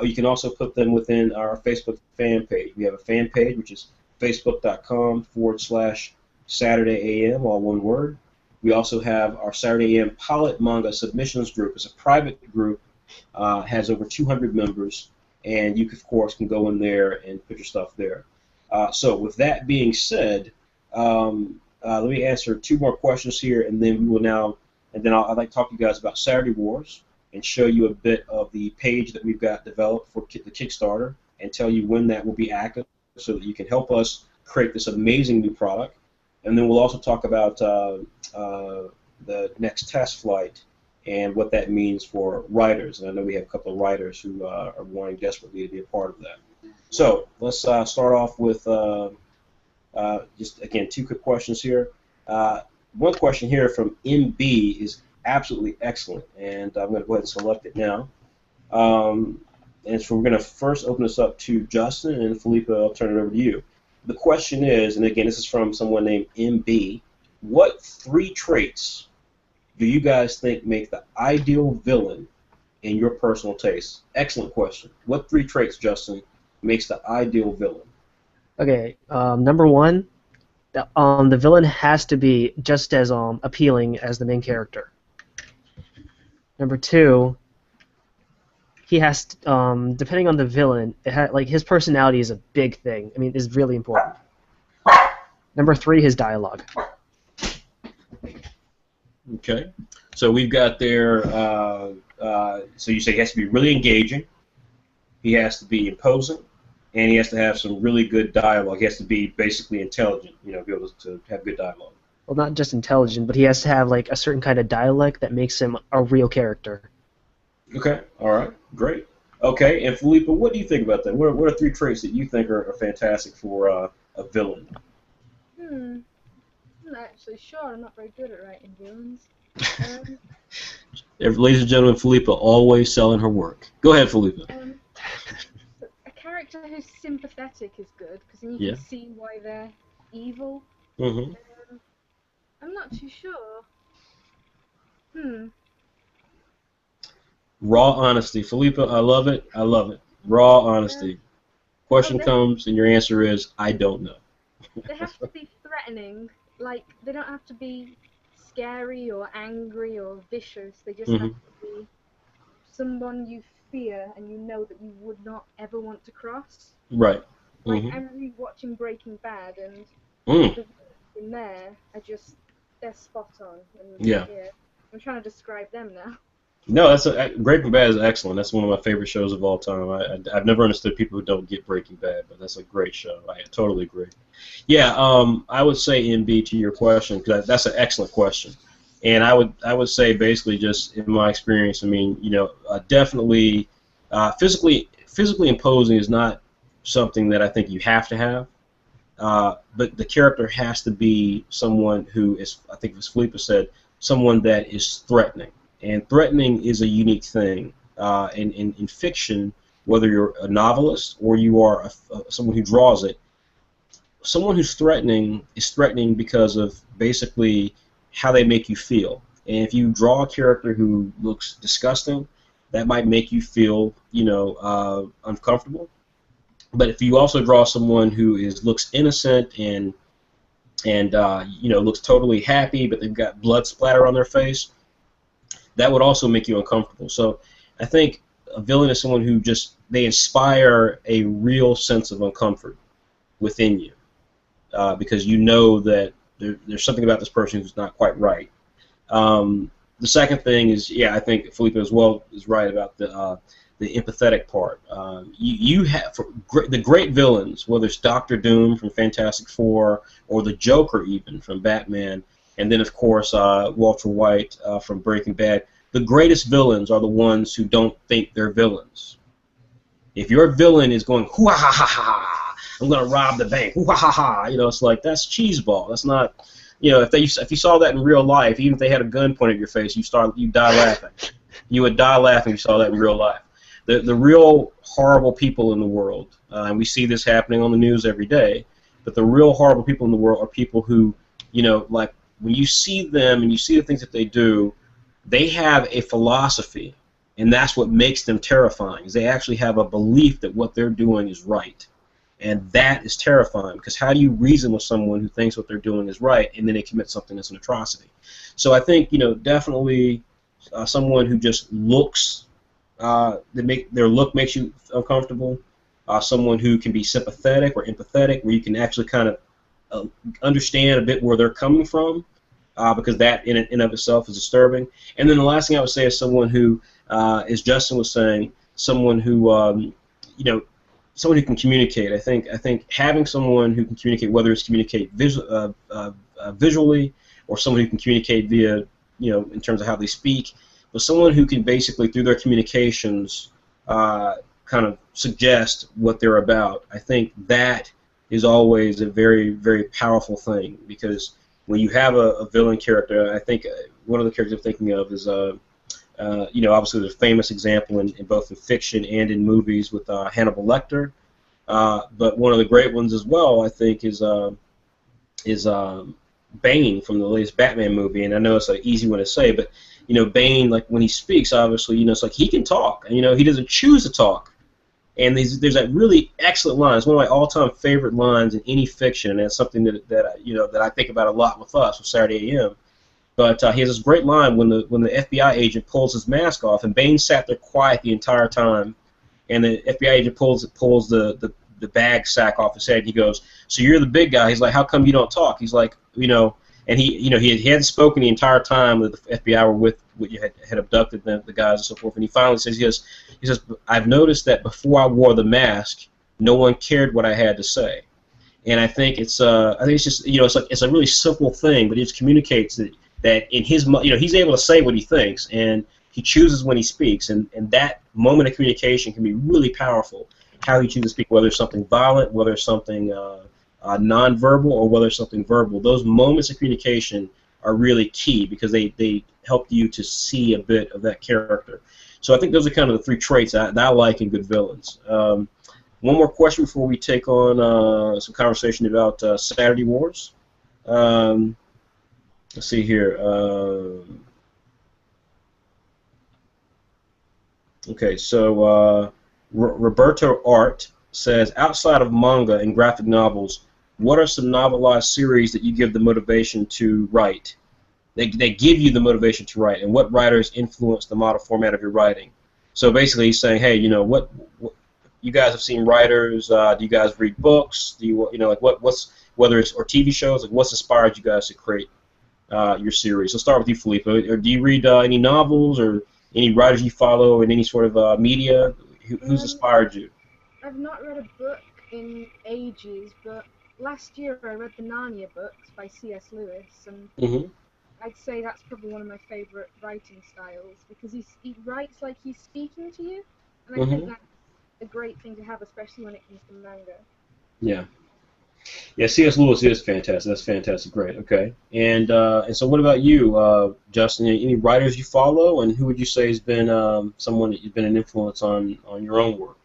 You can also put them within our Facebook fan page. We have a fan page, which is facebook.com/Saturday AM, all one word. We also have our Saturday AM Pilot Manga Submissions group. It's a private group, has over 200 members, and you, of course, can go in there and put your stuff there. So with that being said, let me answer 2 more questions here, and then we will now, and then I'd like to talk to you guys about Saturday Wars and show you a bit of the page that we've got developed for the Kickstarter and tell you when that will be active so that you can help us create this amazing new product. And then we'll also talk about the next test flight and what that means for writers. And I know we have a couple of writers who are wanting desperately to be a part of that. So let's start off with just, again, 2 quick questions here. one question here from MB is absolutely excellent, and I'm going to go ahead and select it now. And so we're going to first open this up to Justin, and Philippa, I'll turn it over to you. The question is, and again, this is from someone named MB, what 3 traits do you guys think make the ideal villain in your personal taste? Excellent question. What 3 traits, Justin, makes the ideal villain? Okay, number 1, the villain has to be just as appealing as the main character. Number 2, he has to, depending on the villain, like his personality is a big thing. I mean, is really important. Number 3, his dialogue. Okay, so we've got there. So you say he has to be really engaging. He has to be imposing, and he has to have some really good dialogue. He has to be basically intelligent. You know, be able to have good dialogue. Well, not just intelligent, but he has to have like a certain kind of dialect that makes him a real character. Okay, all right, great. Okay, and Philippa, what do you think about that? What are 3 traits that you think are fantastic for a villain? I'm not actually sure. I'm not very good at writing villains. Ladies and gentlemen, Philippa always selling her work. Go ahead, Philippa. A character who's sympathetic is good, because then you can see why they're evil. Mm-hmm. I'm not too sure. Raw honesty. Philippa, I love it. I love it. Raw honesty. Question comes, and your answer is, I don't know. They have to be threatening. Like, they don't have to be scary or angry or vicious. They just have to be someone you fear and you know that you would not ever want to cross. Right. Like, I'm rewatching Breaking Bad, and the in there are just, they're spot on. And, I'm trying to describe them now. No, Breaking Bad is excellent. That's one of my favorite shows of all time. I've never understood people who don't get Breaking Bad, but that's a great show. I totally agree. Yeah, I would say, MB, to your question, because that's an excellent question, and I would say basically just in my experience, I mean, you know, definitely physically imposing is not something that I think you have to have, but the character has to be someone who is, I think as Philippa said, someone that is threatening. And threatening is a unique thing. In fiction, whether you're a novelist or you are someone who draws it, someone who's threatening is threatening because of basically how they make you feel. And if you draw a character who looks disgusting, that might make you feel, you know, uncomfortable. But if you also draw someone who looks innocent and you know, looks totally happy, but they've got blood splatter on their face, that would also make you uncomfortable. So I think a villain is someone who they inspire a real sense of uncomfort within you, because you know that there's something about this person who's not quite right. The second thing is, I think Philippa as well is right about the empathetic part. You have the great villains, whether it's Doctor Doom from Fantastic Four or the Joker even from Batman, and then of course Walter White from Breaking Bad. The greatest villains are the ones who don't think they're villains. If your villain is going, hoo ha ha ha ha, I'm gonna rob the bank, hoo ha ha ha, you know, it's like, that's cheeseball. That's not, you know, if you saw that in real life, even if they had a gun pointed at your face, you'd die laughing. You would die laughing if you saw that in real life. The real horrible people in the world, and we see this happening on the news every day, but the real horrible people in the world are people who, you know, like when you see them and you see the things that they do, they have a philosophy, and that's what makes them terrifying, is they actually have a belief that what they're doing is right. And that is terrifying, because how do you reason with someone who thinks what they're doing is right, and then they commit something that's an atrocity? So I think, you know, definitely someone who just looks, their look makes you uncomfortable, someone who can be sympathetic or empathetic, where you can actually kind of understand a bit where they're coming from, because that in and of itself is disturbing. And then the last thing I would say is someone who, as Justin was saying, someone who, you know, someone who can communicate. I think having someone who can communicate, whether it's communicate visually or someone who can communicate via, you know, in terms of how they speak, but someone who can basically, through their communications, kind of suggest what they're about. I think that is always a very, very powerful thing, because when you have a villain character, I think one of the characters I'm thinking of is obviously there's a famous example in both in fiction and in movies with Hannibal Lecter. But one of the great ones as well, I think, is Bane from the latest Batman movie. And I know it's an easy one to say, but Bane, like when he speaks, obviously, it's like he can talk. And, he doesn't choose to talk. And there's that really excellent line. It's one of my all-time favorite lines in any fiction, and that's something that I think about a lot with us with Saturday AM. But he has this great line when the FBI agent pulls his mask off, and Bane sat there quiet the entire time, and the FBI agent pulls the bag sack off his head. And he goes, "So you're the big guy?" He's like, "How come you don't talk?" He's like, and he hadn't spoken the entire time that the FBI were had abducted the guys and so forth. And he finally says, he says, "I've noticed that before I wore the mask, no one cared what I had to say." And I think it's just it's a really simple thing, but it just communicates that in his he's able to say what he thinks, and he chooses when he speaks, and that moment of communication can be really powerful. How he chooses to speak, whether it's something violent, whether it's something nonverbal, or whether it's something verbal. Those moments of communication are really key because they help you to see a bit of that character. So I think those are kind of the three traits that I like in good villains. One more question before we take on some conversation about Saturday Wars. Let's see here. Okay, so Roberto Art says, outside of manga and graphic novels, what are some novelized series that you give the motivation to write? They give you the motivation to write, and what writers influence the model format of your writing? So basically, he's saying, hey, what you guys have seen writers? Do you guys read books? Do you like what's whether it's or TV shows? Like what's inspired you guys to create your series? So start with you, Philippa. Or do you read any novels or any writers you follow in any sort of media? Who's inspired you? I've not read a book in ages, but last year I read the Narnia books by C.S. Lewis, and I'd say that's probably one of my favourite writing styles because he writes like he's speaking to you, and I think that's a great thing to have, especially when it comes to manga. Yeah. Yeah, C.S. Lewis is fantastic. That's fantastic. Great. Okay. And so what about you, Justin? Any writers you follow, and who would you say has been someone that you've been an influence on your own work?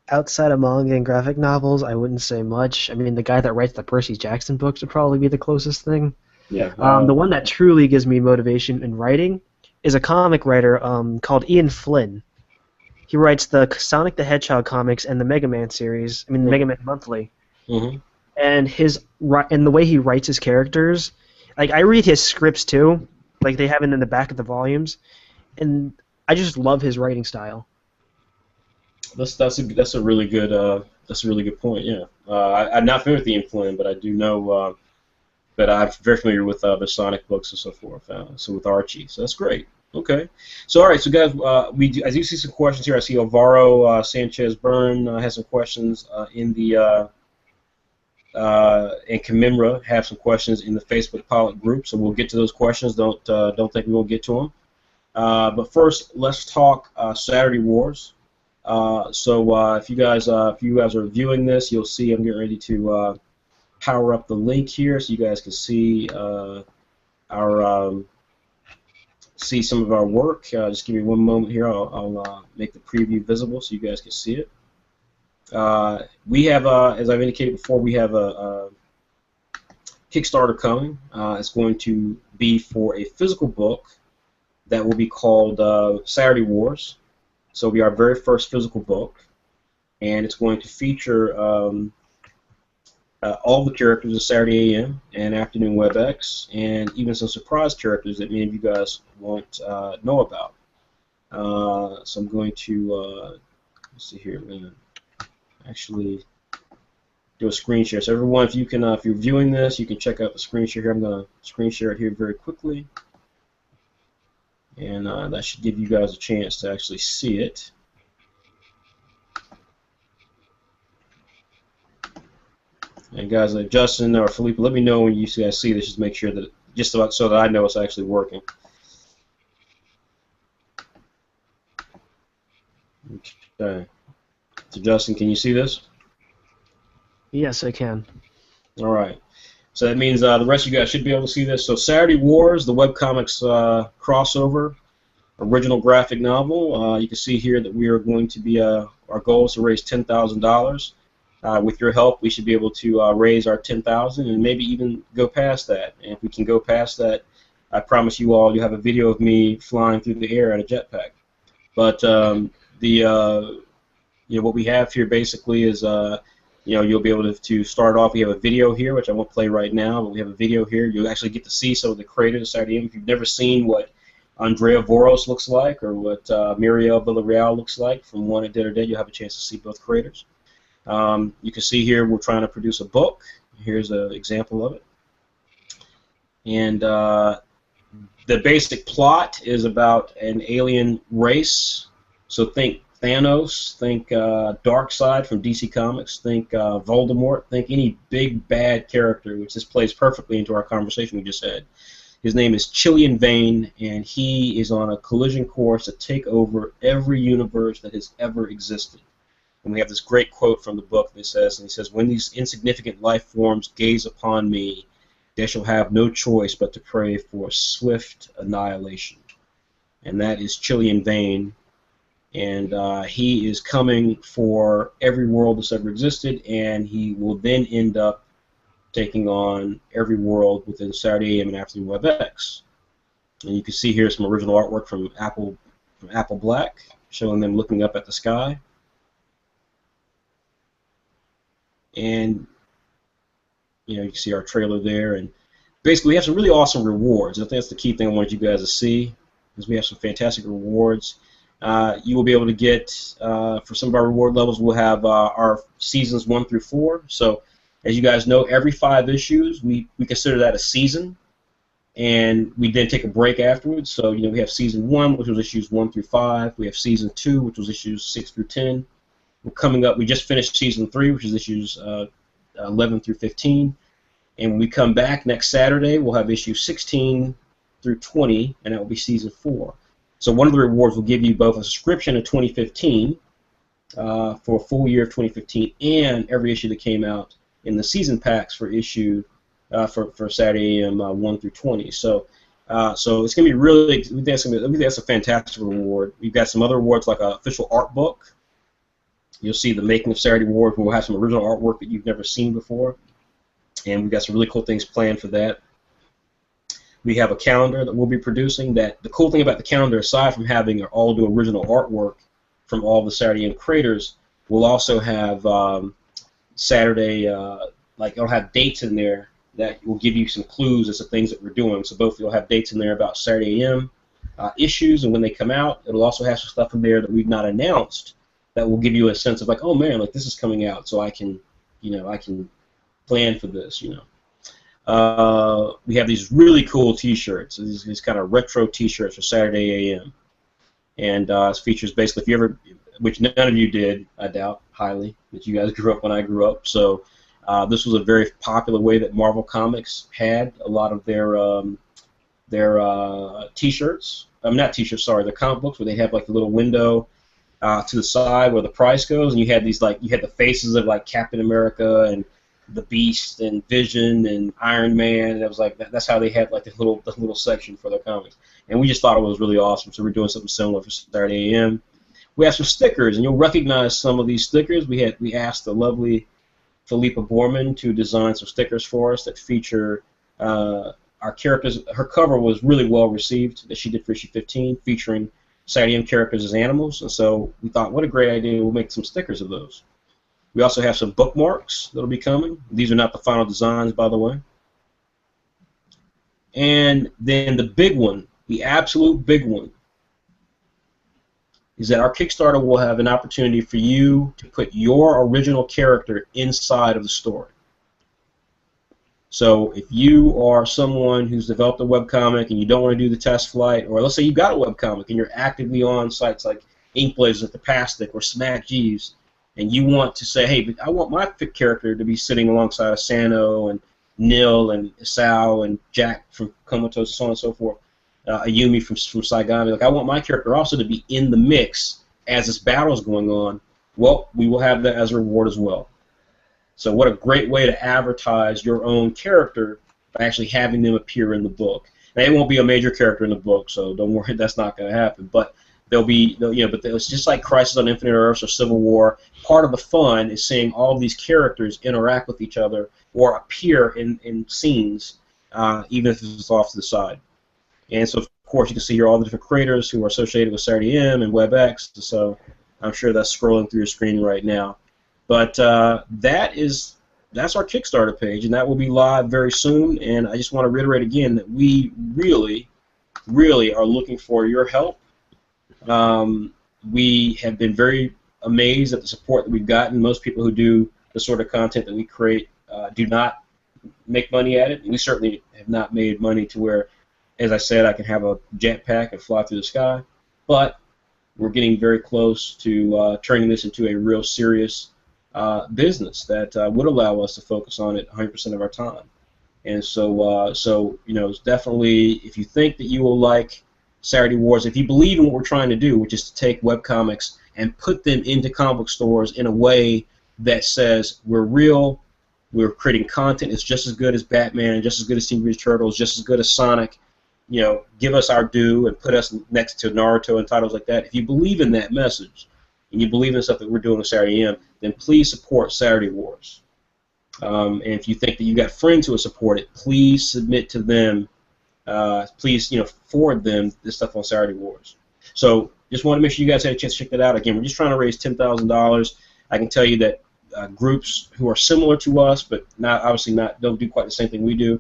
Outside of manga and graphic novels, I wouldn't say much. I mean, the guy that writes the Percy Jackson books would probably be the closest thing. Yeah. The one that truly gives me motivation in writing is a comic writer called Ian Flynn. He writes the Sonic the Hedgehog comics and the Mega Man series. I mean, Mega Man Monthly. And the way he writes his characters, like I read his scripts too, like they have it in the back of the volumes, and I just love his writing style. That's a really good point. Yeah, I'm not familiar with Ian Flynn, but I do know. But I'm very familiar with the Sonic books and so forth. So with Archie, so that's great. Okay, so all right, so guys, I do see some questions here. I see Alvaro Sanchez Byrne has some questions in the and Kamimra have some questions in the Facebook pilot group. So we'll get to those questions. Don't think we won't get to them. But first, let's talk Saturday Wars. So if you guys are viewing this, you'll see I'm getting ready to power up the link here so you guys can see see some of our work. Just give me one moment here. I'll make the preview visible so you guys can see it. We have, as I've indicated before, we have a Kickstarter coming. It's going to be for a physical book that will be called Saturday Wars. So it'll be our very first physical book, and it's going to feature all the characters of Saturday AM and Afternoon WebX, and even some surprise characters that many of you guys won't know about. So I'm going to let's see here. I'm going to actually do a screen share. So everyone, if you can, if you're viewing this, you can check out the screen share here. I'm going to screen share it here very quickly, and that should give you guys a chance to actually see it. And guys like Justin or Philippa, let me know when you guys see this. Just make sure that so that I know it's actually working. Okay. So Justin, can you see this? Yes, I can. All right. So that means the rest of you guys should be able to see this. So Saturday Wars, the webcomics crossover, original graphic novel. You can see here that we are going to be, our goal is to raise $10,000. With your help, we should be able to raise our $10,000 and maybe even go past that. And if we can go past that, I promise you all you'll have a video of me flying through the air in a jetpack. But what we have here basically is you'll be able to start off. We have a video here, which I won't play right now, but we have a video here. You'll actually get to see some of the creators of Saturday AM. If you've never seen what Andrea Voros looks like or what Muriel Villarreal looks like from Wanted Dead or Dead, you'll have a chance to see both creators. You can see here we're trying to produce a book. Here's an example of it. And the basic plot is about an alien race. So think Thanos, think Darkseid from DC Comics, think Voldemort, think any big bad character, which this plays perfectly into our conversation we just had. His name is Chilean Vane, and he is on a collision course to take over every universe that has ever existed. And we have this great quote from the book that says, when these insignificant life forms gaze upon me, they shall have no choice but to pray for swift annihilation. And that is Chilean Vane. And he is coming for every world that's ever existed, and he will then end up taking on every world within Saturday AM and Afternoon WebX. And you can see here some original artwork from Apple Black, showing them looking up at the sky. And you can see our trailer there. And basically, we have some really awesome rewards. I think that's the key thing I wanted you guys to see, is we have some fantastic rewards. You will be able to get, for some of our reward levels, we'll have our seasons 1 through 4. So, as you guys know, every 5 issues, we consider that a season, and we then take a break afterwards. So, we have season 1, which was issues 1 through 5. We have season 2, which was issues 6 through 10. We're coming up. We just finished season 3, which is issues 11 through 15. And when we come back next Saturday, we'll have issues 16 through 20, and that will be season 4. So one of the rewards will give you both a subscription of 2015 for a full year of 2015, and every issue that came out in the season packs for issue for Saturday AM 1 through 20. So it's going to be really. We think that's a fantastic reward. We've got some other rewards like an official art book. You'll see the making of Saturday Wars. We'll have some original artwork that you've never seen before, and we've got some really cool things planned for that. We have a calendar that we'll be producing. The cool thing about the calendar, aside from having all the original artwork from all the Saturday AM creators, we'll also have Saturday, it'll have dates in there that will give you some clues as to things that we're doing. So both you'll have dates in there about Saturday AM issues and when they come out. It'll also have some stuff in there that we've not announced that will give you a sense of like, oh man, like this is coming out, so I can plan for this, We have these really cool T-shirts, these kind of retro T-shirts for Saturday AM, and it features basically, if you ever, which none of you did, I doubt highly, that you guys grew up when I grew up. So this was a very popular way that Marvel Comics had a lot of their T-shirts. Not T-shirts, sorry, their comic books, where they have like the little window to the side where the price goes, and you had these you had the faces of like Captain America and the Beast and Vision and Iron Man, and it was like that's how they had like the little section for their comics, and we just thought it was really awesome. So we're doing something similar for Saturday AM. We have some stickers, and you'll recognize some of these stickers. We asked the lovely Philippa Borman to design some stickers for us that feature our characters. Her cover was really well received that she did for issue 15, featuring Saturday AM characters as animals, and so we thought, what a great idea, we'll make some stickers of those. We also have some bookmarks that'll be coming. These are not the final designs, by the way. And then the big one, the absolute big one, is that our Kickstarter will have an opportunity for you to put your original character inside of the story. So if you are someone who's developed a webcomic and you don't want to do the test flight, or let's say you've got a webcomic and you're actively on sites like Inkblazers, The Pastic, or Smack Jeeves, and you want to say, hey, I want my character to be sitting alongside of Sano and Nil and Isao and Jack from Comatose and so on and so forth, Ayumi from Saigon, like I want my character also to be in the mix as this battle is going on, well, we will have that as a reward as well. So what a great way to advertise your own character by actually having them appear in the book. Now, it won't be a major character in the book, so don't worry, that's not going to happen. But there'll be, but it's just like Crisis on Infinite Earths or Civil War. Part of the fun is seeing all of these characters interact with each other or appear in scenes, even if it's off to the side. And so, of course, you can see here all the different creators who are associated with Saturday M and WebX. So I'm sure that's scrolling through your screen right now. But that's our Kickstarter page, and that will be live very soon. And I just want to reiterate again that we really, really are looking for your help. We have been very amazed at the support that we've gotten. Most people who do the sort of content that we create do not make money at it. We certainly have not made money to where, as I said, I can have a jetpack and fly through the sky. But we're getting very close to turning this into a real serious business that would allow us to focus on it 100% of our time. And so, it's definitely, if you think that you will like Saturday Wars, if you believe in what we're trying to do, which is to take webcomics and put them into comic book stores in a way that says we're real, we're creating content that's just as good as Batman, just as good as Teenage Mutant Ninja Turtles, just as good as Sonic, give us our due and put us next to Naruto and titles like that. If you believe in that message, and you believe in the stuff that we're doing with Saturday M, then please support Saturday Wars. And if you think that you got friends who will support it, please submit to them. Please, forward them this stuff on Saturday Wars. So just want to make sure you guys had a chance to check that out. Again, we're just trying to raise $10,000. I can tell you that groups who are similar to us, but don't do quite the same thing we do.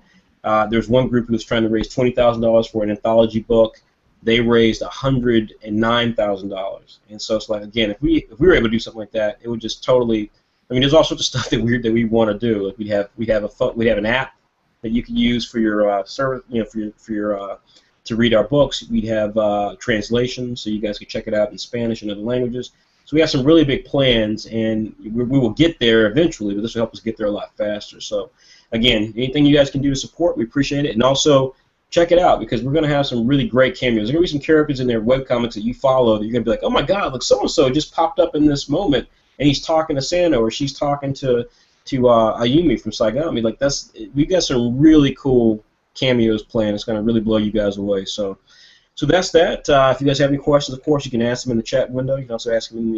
There's one group who's trying to raise $20,000 for an anthology book. They raised $109,000, and so it's like, again, if we were able to do something like that, it would just totally. I mean, there's all sorts of stuff that we want to do. Like we have an app that you can use for your service, for your to read our books. We'd have translations, so you guys can check it out in Spanish and other languages. So we have some really big plans, and we will get there eventually, but this will help us get there a lot faster. So, again, anything you guys can do to support, we appreciate it. And also, check it out, because we're going to have some really great cameos. There's going to be some characters in there, webcomics that you follow, that you're going to be like, oh my god, look, so-and-so just popped up in this moment, and he's talking to Santa, or she's talking to Ayumi from Saigami. Like, we've got some really cool cameos planned. It's going to really blow you guys away. So that's that. If you guys have any questions, of course, you can ask them in the chat window. You can also ask them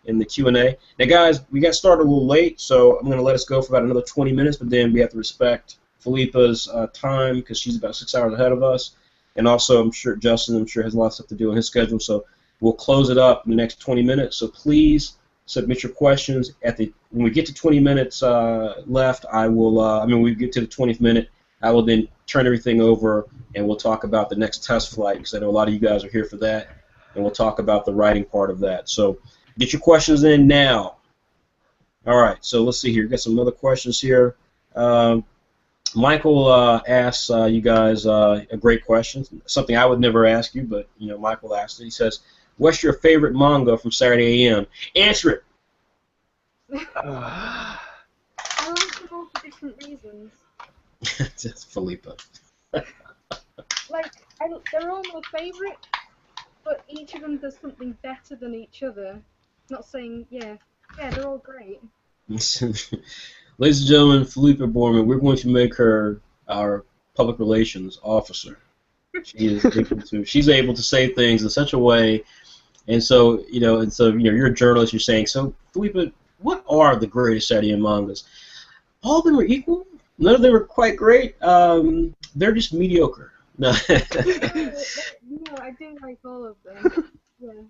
in the Q&A. Now, guys, we got started a little late, so I'm going to let us go for about another 20 minutes, but then we have to respect Philippa's time, because she's about 6 hours ahead of us. And also, I'm sure Justin, has a lot of stuff to do on his schedule, so we'll close it up in the next 20 minutes. So please submit your questions. When we get to 20 minutes left, when we get to the 20th minute, I will then turn everything over, and we'll talk about the next test flight, because I know a lot of you guys are here for that, and we'll talk about the writing part of that. So get your questions in now. All right, so let's see here. We've got some other questions here. Michael asks you guys a great question, something I would never ask you, but Michael asked it. He says, "What's your favorite manga from Saturday AM?" Answer it. I like them all for different reasons. That's Philippa. They're all my favorite, but each of them does something better than each other. Not saying, they're all great. Ladies and gentlemen, Philippa Borman, we're going to make her our public relations officer. She's able to say things in such a way, and so you're a journalist. You're saying, so Philippa, what are the greatest Saturday mangas? All of them are equal. None of them are quite great. They're just mediocre. No. No, I do like all of them. Yeah,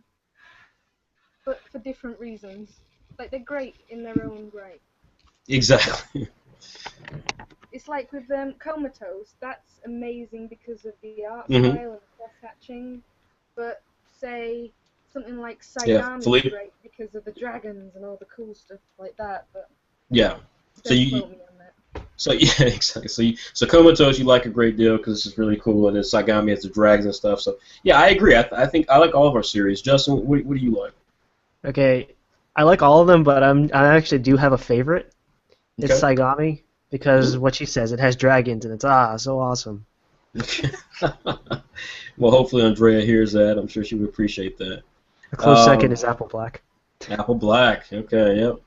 but for different reasons. Like, they're great in their own right. Exactly. It's like with Comatose, that's amazing because of the art style and the cross-hatching, but say something like Saigami is great because of the dragons and all the cool stuff like that. But yeah, so exactly. So Comatose you like a great deal because it's just really cool, and then Saigami has the dragons and stuff. So yeah, I agree. I think I like all of our series. Justin, what do you like? Okay, I like all of them, but I actually do have a favorite. It's Saigami, because what she says, it has dragons, and it's so awesome. Well, hopefully Andrea hears that. I'm sure she would appreciate that. A close second is Apple Black. Apple Black, okay, yep.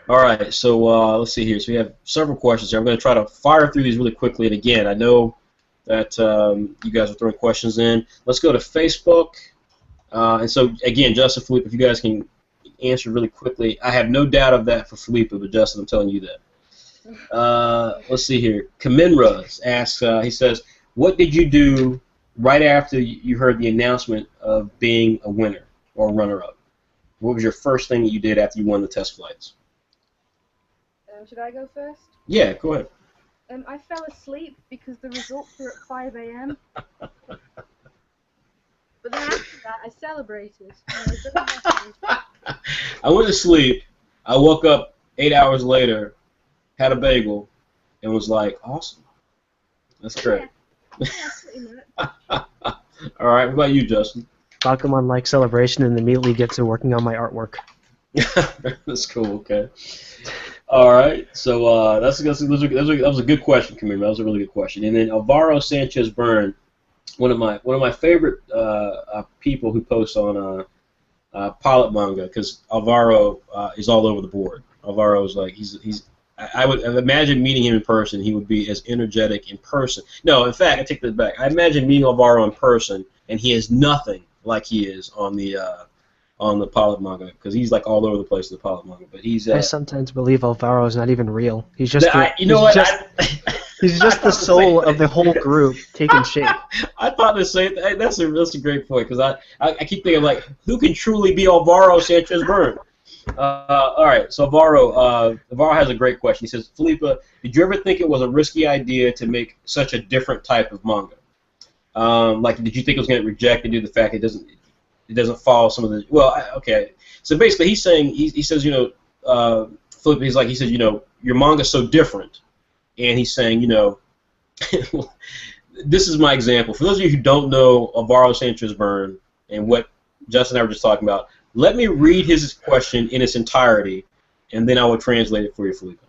All right, so let's see here. So we have several questions here. I'm going to try to fire through these really quickly. And again, I know that you guys are throwing questions in. Let's go to Facebook. And so again, Justin, Philippa, if you guys can answer really quickly. I have no doubt of that for Philippa, but Justin, I'm telling you that. Let's see here. Kaminra asks, he says, what did you do right after you heard the announcement of being a winner or runner-up? What was your first thing that you did after you won the test flights? Should I go first? Yeah, go ahead. I fell asleep because the results were at 5 a.m. But then after that, I celebrated. I was very happy. I went to sleep. I woke up 8 hours later, had a bagel, and was like, awesome. That's great. Yeah, pretty much. All right, what about you, Justin? Pokemon-like celebration and immediately get to working on my artwork. That's cool. Okay. All right. So that was a good question, Camille. That was a really good question. And then Alvaro Sanchez Byrne, one of my favorite people who posts on Pilot Manga, because Alvaro is all over the board. Alvaro is like I would imagine meeting him in person. He would be as energetic in person. No, in fact, I take that back. I imagine meeting Alvaro in person, and he is nothing like he is on the Pilot Manga, because he's like all over the place in the Pilot Manga. But he's I sometimes believe Alvaro is not even real. He's just he's just the soul of the whole group taking shape. I thought the same. That's a great point, because I keep thinking, like, who can truly be Alvaro Sanchez Byrne? All right, so Alvaro has a great question. He says, Philippa, did you ever think it was a risky idea to make such a different type of manga? Like, did you think it was going to get rejected due to the fact it doesn't follow some of the... Well, okay. So basically, he's saying, he says, Philippa, he says, your manga's so different. And he's saying, this is my example. For those of you who don't know Alvaro Sanchez Byrne and what Justin and I were just talking about, let me read his question in its entirety, and then I will translate it for you, Philippa.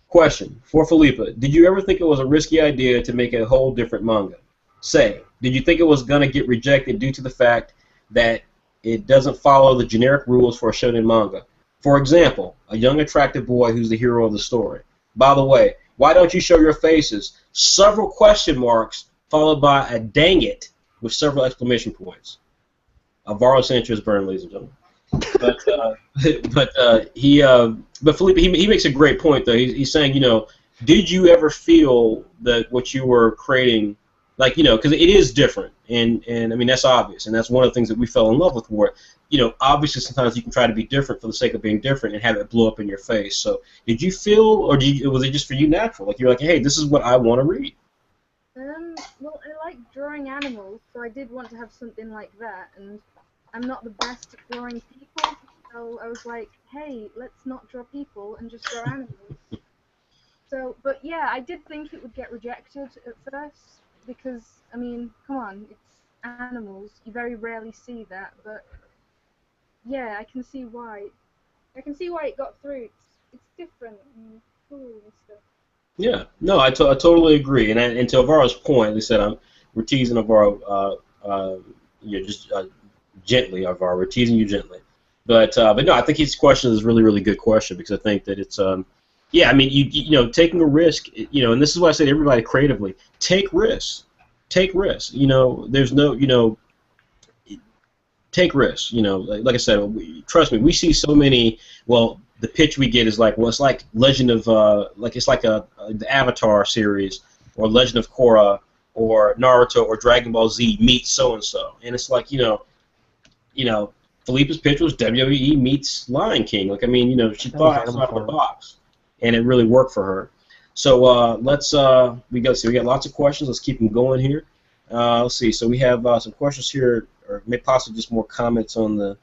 Question for Philippa: did you ever think it was a risky idea to make a whole different manga? Say, did you think it was going to get rejected due to the fact that it doesn't follow the generic rules for a shonen manga? For example, a young attractive boy who's the hero of the story. By the way, why don't you show your faces? Several question marks followed by a dang it with several exclamation points. Alvaro Sanchez Byrne, ladies and gentlemen. But Philippa, he makes a great point though. He's saying, did you ever feel that what you were creating, like, because it is different, and I mean that's obvious, and that's one of the things that we fell in love with. Where, obviously sometimes you can try to be different for the sake of being different and have it blow up in your face. So did you feel, or was it just for you natural? Like you're like, hey, this is what I want to read. Well, I like drawing animals, so I did want to have something like that, and I'm not the best at drawing people, so I was like, hey, let's not draw people and just draw animals. So, but yeah, I did think it would get rejected at first, because, I mean, come on, it's animals, you very rarely see that, but yeah, I can see why it got through. It's different and cool and stuff. Yeah, no, I totally agree, and to Alvaro's point, they said we're teasing Alvaro, gently, Alvaro. We're teasing you gently, but no, I think his question is a really, really good question, because I think that it's yeah, I mean, you taking a risk, and this is why I say to everybody creatively, take risks, there's no, take risks, like I said, trust me, we see so many. Well, the pitch we get is like, well, it's like Legend of it's like the Avatar series, or Legend of Korra, or Naruto, or Dragon Ball Z meets so and so, and it's like, Philippa's pitch was WWE meets Lion King. Like, I mean, she thought outside of the box, and it really worked for her. So we got lots of questions. Let's keep them going here. Let's see. So we have some questions here, or maybe possibly just more comments in the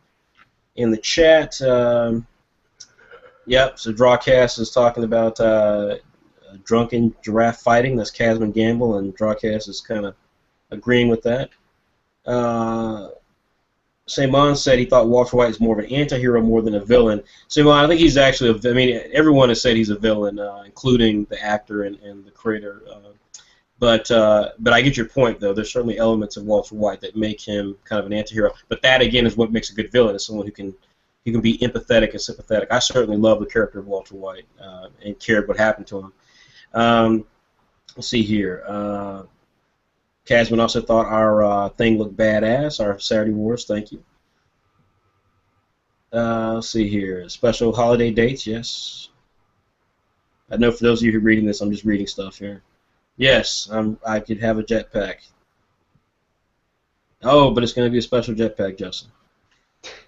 chat. Yep. So Drawcast is talking about drunken giraffe fighting. That's Casman Gamble, and Drawcast is kind of agreeing with that. Simon said he thought Walter White is more of an anti-hero more than a villain. Simon, I think he's actually I mean, everyone has said he's a villain, including the actor and the creator. But I get your point, though. There's certainly elements of Walter White that make him kind of an anti-hero. But that, again, is what makes a good villain, is someone who can he can be empathetic and sympathetic. I certainly love the character of Walter White and cared what happened to him. Let's see here. Casman also thought our thing looked badass, our Saturday Wars. Thank you. Let's see here. Special holiday dates, yes. I know for those of you who are reading this, I'm just reading stuff here. Yes, I could have a jetpack. Oh, but it's going to be a special jetpack, Justin.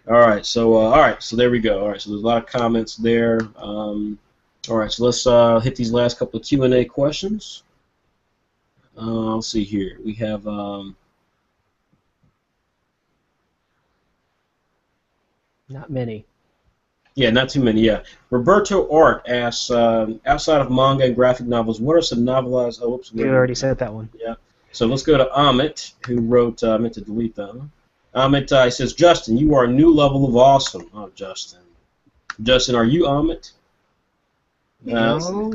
All right, so there we go. All right, so there's a lot of comments there. All right, so let's hit these last couple of Q&A questions. Let's see here. We have Not many. yeah, not too many. Yeah, Roberto Art asks, outside of manga and graphic novels, what are some novelized? Oh, oops, You already said that one. Yeah. So let's go to Amit, who wrote. I meant to delete that one. Amit he says, Justin, you are a new level of awesome. Oh, Justin. Justin, are you Amit? No.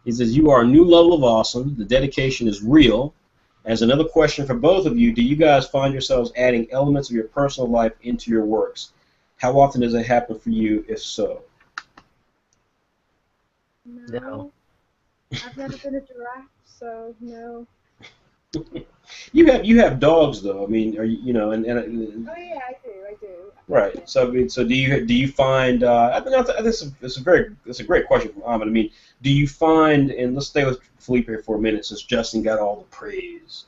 He says, you are a new level of awesome. The dedication is real. As another question for both of you, do you guys find yourselves adding elements of your personal life into your works? How often does it happen for you, if so? No. I've never been a giraffe, so no. You have dogs though. I mean, are you know and Oh yeah, I do. right. So I mean, so do you find? I think this is a great question from Ahmed. I mean, do you find? And let's stay with Philippa here for a minute, since Justin got all the praise.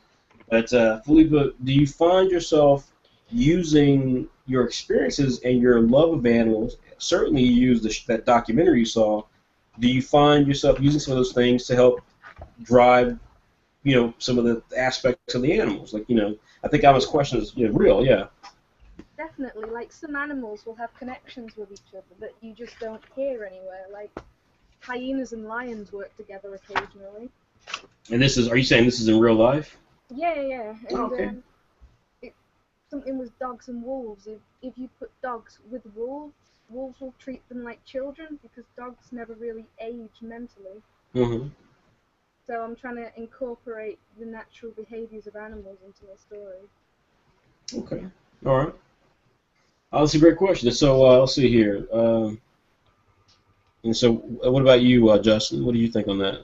But Philippa, do you find yourself using your experiences and your love of animals? Certainly, you used that documentary you saw. Do you find yourself using some of those things to help drive, some of the aspects of the animals? Like, I think Ahmed's question is real. Yeah. Definitely, like some animals will have connections with each other that you just don't hear anywhere. Like hyenas and lions work together occasionally. And are you saying this is in real life? Yeah. And, okay. Something with dogs and wolves. If you put dogs with wolves will treat them like children because dogs never really age mentally. Mm-hmm. So I'm trying to incorporate the natural behaviors of animals into my story. Okay. All right. That's a great question. So let's see here. And so, what about you, Justin? What do you think on that?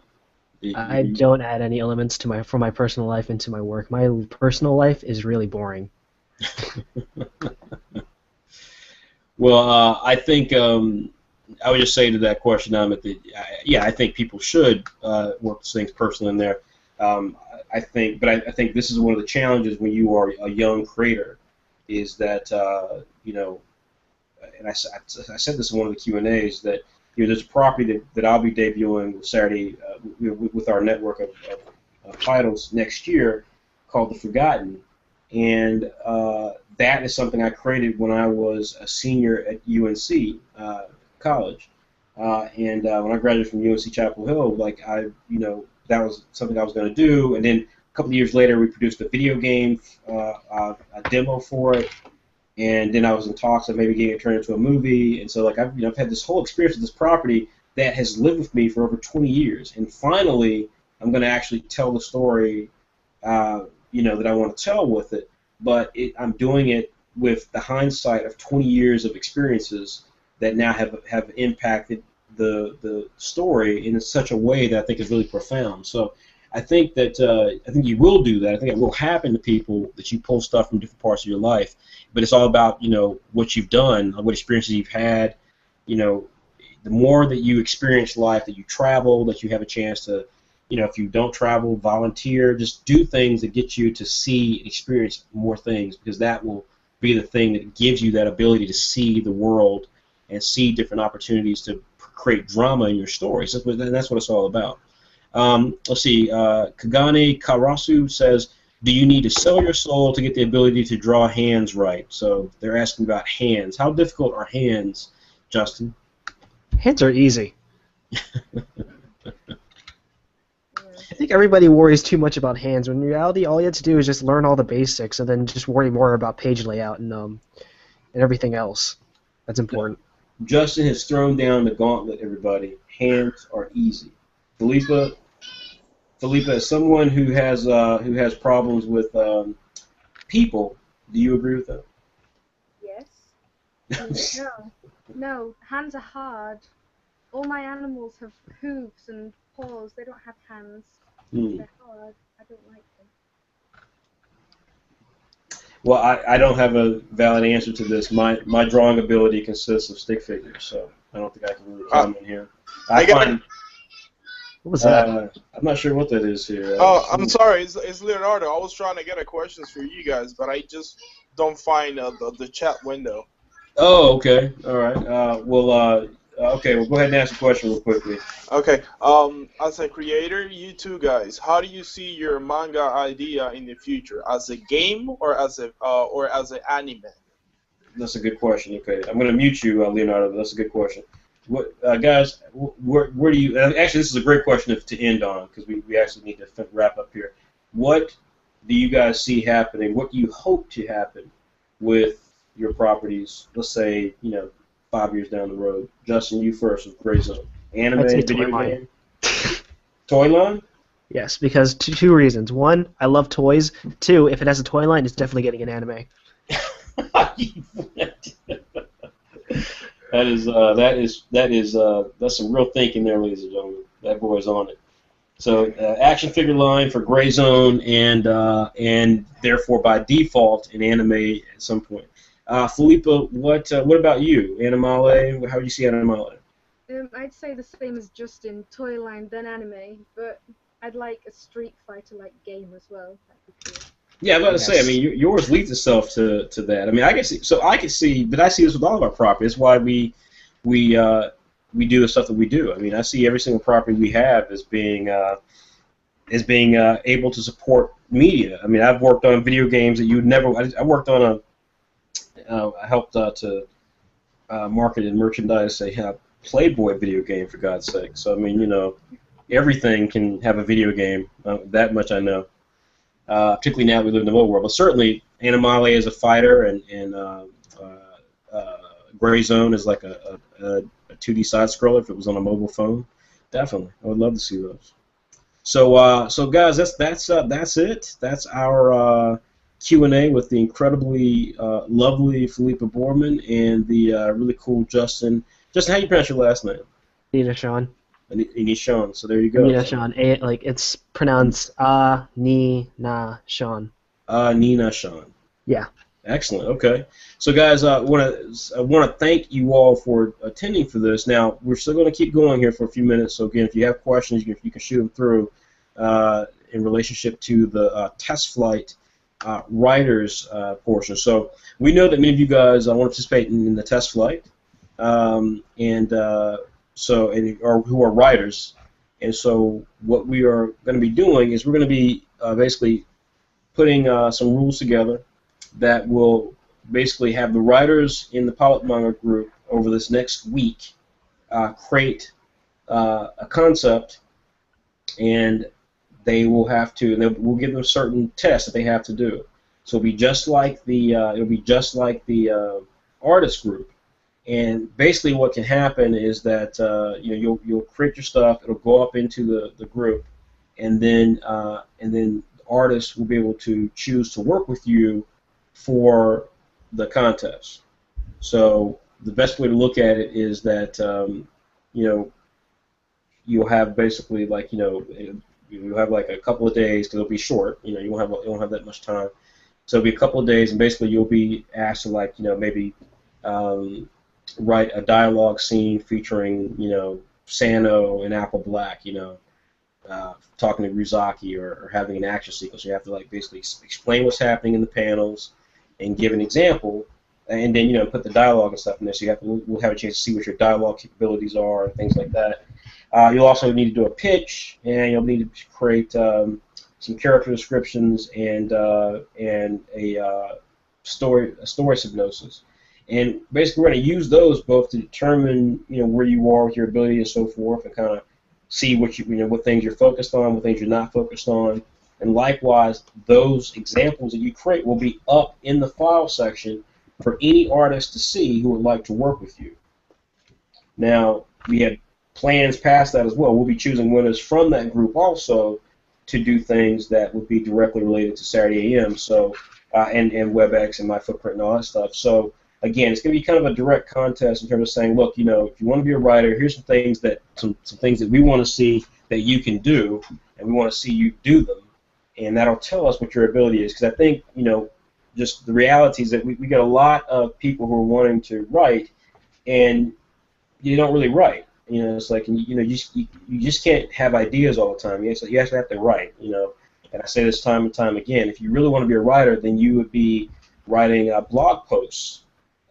I don't add any elements from my personal life into my work. My personal life is really boring. Well, I think I would just say to that question, that I think people should work things personally in there. I think this is one of the challenges when you are a young creator, is that and I said this in one of the Q&As, that there's a property that I'll be debuting Saturday with our network of titles next year called The Forgotten, and that is something I created when I was a senior at UNC college, and when I graduated from UNC Chapel Hill, that was something I was going to do, and then a couple of years later we produced a video game, a demo for it. And then I was in talks of maybe getting it turned into a movie, and so I've had this whole experience with this property that has lived with me for over 20 years, and finally I'm going to actually tell the story, that I want to tell with it. But I'm doing it with the hindsight of 20 years of experiences that now have impacted the story in such a way that I think is really profound. So I think you will do that. I think it will happen to people that you pull stuff from different parts of your life, but it's all about what you've done, what experiences you've had. The more that you experience life, that you travel, that you have a chance to, if you don't travel, volunteer, just do things that get you to see and experience more things, because that will be the thing that gives you that ability to see the world and see different opportunities to create drama in your stories. And that's what it's all about. Let's see, Kagane Karasu says, do you need to sell your soul to get the ability to draw hands right? So they're asking about hands. How difficult are hands, Justin? Hands are easy. I think everybody worries too much about hands, when in reality all you have to do is just learn all the basics and then just worry more about page layout and everything else. That's important. Justin has thrown down the gauntlet, everybody. Hands are easy. Philippa, as someone who has problems with people, do you agree with that? Yes. No, no, hands are hard. All my animals have hooves and paws. They don't have hands. Hmm. They're hard. I don't like them. Well, I don't have a valid answer to this. My drawing ability consists of stick figures, so I don't think I can really comment here. I got find What was that? I'm not sure what that is here. Oh, I'm sorry. It's Leonardo. I was trying to get a questions for you guys, but I just don't find the chat window. Oh, okay. All right. Okay. Well, go ahead and ask the question real quickly. Okay. As a creator, you two guys, how do you see your manga idea in the future? As a game or as an anime? That's a good question. Okay, I'm going to mute you, Leonardo. But that's a good question. What, guys? Where do you? Actually, this is a great question to end on because we actually need to wrap up here. What do you guys see happening? What do you hope to happen with your properties? Let's say 5 years down the road. Justin, you first with Gray+Zone. Anime, I'd say video toy line. game. Toy line? Yes, because two reasons. One, I love toys. Two, if it has a toy line, it's definitely getting an anime. That's some real thinking there, ladies and gentlemen. That boy's on it. So action figure line for Gray+Zone and therefore by default an anime at some point. Philippa, what about you? Animale? How do you see Animale? I'd say the same as Justin, toy line, then anime, but I'd like a Street Fighter-like game as well. That'd be cool. Yeah, I was about to say. I mean, yours leads itself to that. I mean, I can see. So I can see, but I see this with all of our properties. That's why we do the stuff that we do. I mean, I see every single property we have as being able to support media. I mean, I've worked on video games that you'd never. I worked on I helped to market and merchandise a Playboy video game, for God's sake. So I mean, everything can have a video game. That much I know. Particularly now that we live in the mobile world, but certainly Animale is a fighter, and Gray+Zone is like a 2D side scroller if it was on a mobile phone. Definitely, I would love to see those. So guys, that's it. That's our Q&A with the incredibly lovely Philippa Borman and the really cool Justin. Justin, how do you pronounce your last name? Aninacion. Aninacion. So there you go. Aninacion. Like it's pronounced Aninacion. Aninacion. Yeah. Excellent. Okay. So guys, I want to thank you all for attending for this. Now we're still going to keep going here for a few minutes. So again, if you have questions, you can shoot them through in relationship to the test flight writers portion. So we know that many of you guys want to participate in the test flight, or who are writers. And so what we are going to be doing is we're going to be basically putting some rules together that will basically have the writers in the pilot manga group over this next week create a concept, and they will have to. We'll give them certain tests that they have to do. So it'll be just like the artist group. And basically, what can happen is that you'll create your stuff. It'll go up into the group, and then artists will be able to choose to work with you for the contest. So the best way to look at it is that you'll have basically you'll have like a couple of days because it'll be short. You won't have that much time. So it'll be a couple of days, and basically you'll be asked to maybe write a dialogue scene featuring Sano and Apple Black, talking to Ryuzaki or having an action sequence. You have to basically explain what's happening in the panels and give an example, and then put the dialogue and stuff in there. So we'll have a chance to see what your dialogue capabilities are and things like that. You'll also need to do a pitch, and you'll need to create some character descriptions and a story synopsis. And basically, we're going to use those both to determine where you are with your ability and so forth, and kind of see what what things you're focused on, what things you're not focused on. And likewise, those examples that you create will be up in the file section for any artist to see who would like to work with you. Now, we had plans past that as well. We'll be choosing winners from that group also to do things that would be directly related to Saturday AM, and WebEx and My Footprint and all that stuff. So again, it's going to be kind of a direct contest in terms of saying, look, you know, if you want to be a writer, here's some things that we want to see that you can do, and we want to see you do them, and that'll tell us what your ability is. Because I think, you know, just the reality is that we get a lot of people who are wanting to write, and you don't really write. You know, it's like, you know, you just can't have ideas all the time. You actually have to write. You know, and I say this time and time again. If you really want to be a writer, then you would be writing blog posts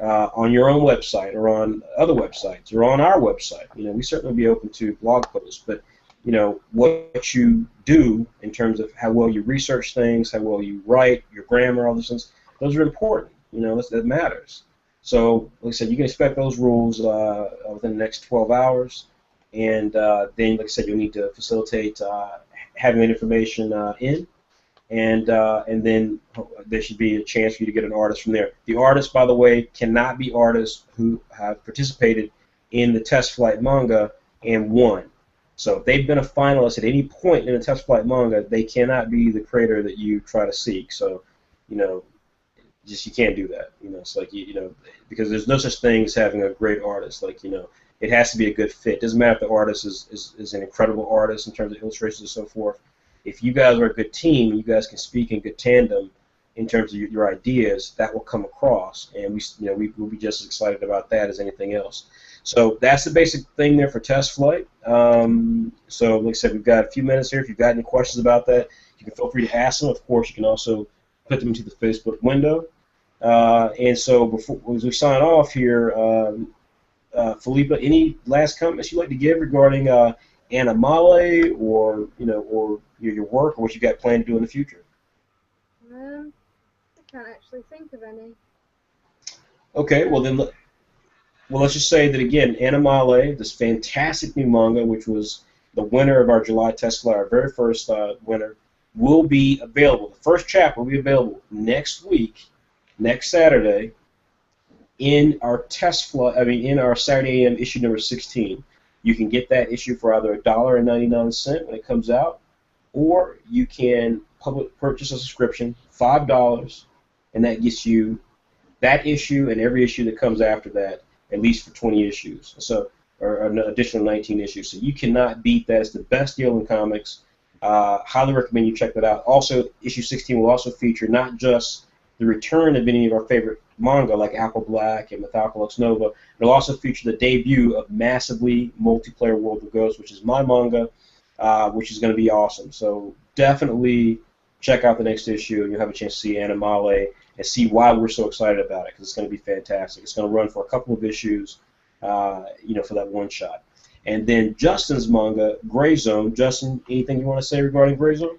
on your own website or on other websites or on our website. You know, we certainly be open to blog posts, but you know what you do in terms of how well you research things, how well you write, your grammar, all those things. Those are important. You know, that matters. So, like I said, you can expect those rules within the next 12 hours, and then, like I said, you'll need to facilitate having that information in. And then there should be a chance for you to get an artist from there. The artists, by the way, cannot be artists who have participated in the test flight manga and won. So if they've been a finalist at any point in the test flight manga, they cannot be the creator that you try to seek. So, you know, just you can't do that. You know, it's like you know, because there's no such thing as having a great artist. Like, you know, it has to be a good fit. It doesn't matter if the artist is an incredible artist in terms of illustrations and so forth. If you guys are a good team, you guys can speak in good tandem in terms of your ideas, that will come across, and we will be just as excited about that as anything else. So that's the basic thing there for test flight. So like I said, we've got a few minutes here. If you've got any questions about that, you can feel free to ask them. Of course, you can also put them into the Facebook window. And so before as we sign off here, Philippa, any last comments you'd like to give regarding Animale or your work or what you got planned to do in the future? I can't actually think of any. Okay, well then, let's just say that again, Animale, this fantastic new manga, which was the winner of our July test flight, our very first winner, will be available. The first chapter will be available next week, next Saturday, in our test flight. I mean, in our Saturday AM issue number 16. You can get that issue for either $1.99 when it comes out, or you can purchase a subscription, $5, and that gets you that issue and every issue that comes after that, at least for 20 issues, so or an additional 19 issues. So you cannot beat that. It's the best deal in comics. Highly recommend you check that out. Also, issue 16 will also feature not just the return of any of our favorite manga like Apple Black and Mytholocalypse Nova. It'll also feature the debut of Massively Multiplayer World of Ghosts, which is my manga, which is going to be awesome. So definitely check out the next issue, and you'll have a chance to see Animale and see why we're so excited about it, because it's going to be fantastic. It's going to run for a couple of issues, for that one shot. And then Justin's manga, Gray+Zone. Justin, anything you want to say regarding Gray+Zone?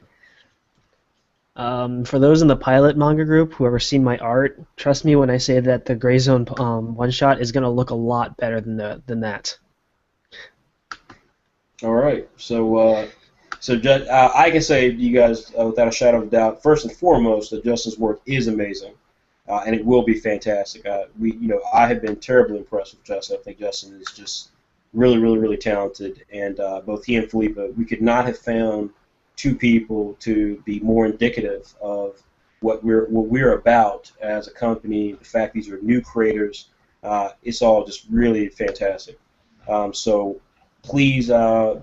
For those in the pilot manga group who ever seen my art, trust me when I say that the Gray+Zone one-shot is going to look a lot better than that. All right. So I can say to you guys without a shadow of a doubt, first and foremost, that Justin's work is amazing, and it will be fantastic. I have been terribly impressed with Justin. I think Justin is just really, really, really talented, and both he and Philippa, we could not have found two people to be more indicative of what we're about as a company. The fact these are new creators, it's all just really fantastic. So please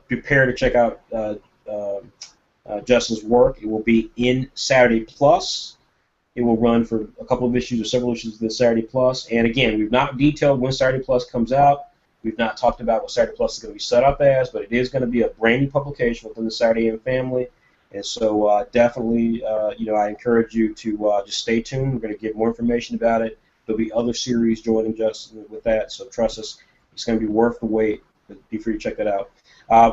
prepare to check out Justin's work. It will be in Saturday Plus. It will run for a couple of issues or several issues of the Saturday Plus. And again, we've not detailed when Saturday Plus comes out. We've not talked about what Saturday Plus is going to be set up as, but it is going to be a brand new publication within the Saturday AM family. And so definitely, I encourage you to just stay tuned. We're going to give more information about it. There'll be other series joining Justin with that, so trust us, it's going to be worth the wait. But be free to check that out.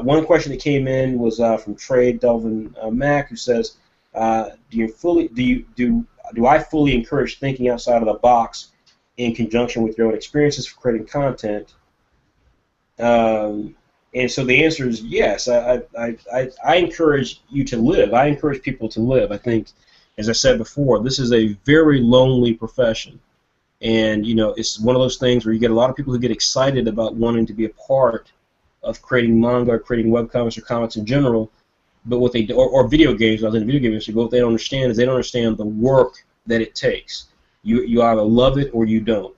One question that came in was from Trade Delvin Mack, who says, do I fully encourage thinking outside of the box in conjunction with your own experiences for creating content? And so the answer is yes. I encourage you to live. I encourage people to live. I think, as I said before, this is a very lonely profession. And, it's one of those things where you get a lot of people who get excited about wanting to be a part of creating manga or creating webcomics or comics in general, but what they or video games. I was in the video game industry, but what they don't understand is they don't understand the work that it takes. You either love it or you don't.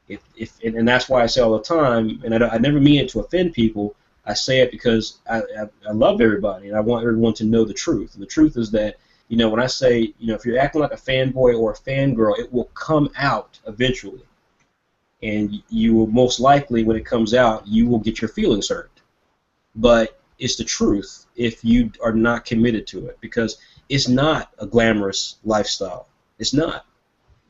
And that's why I say all the time, and I never mean it to offend people. I say it because I love everybody, and I want everyone to know the truth. And the truth is that, when I say, if you're acting like a fanboy or a fangirl, it will come out eventually. And you will most likely, when it comes out, you will get your feelings hurt. But it's the truth if you are not committed to it, because it's not a glamorous lifestyle. It's not.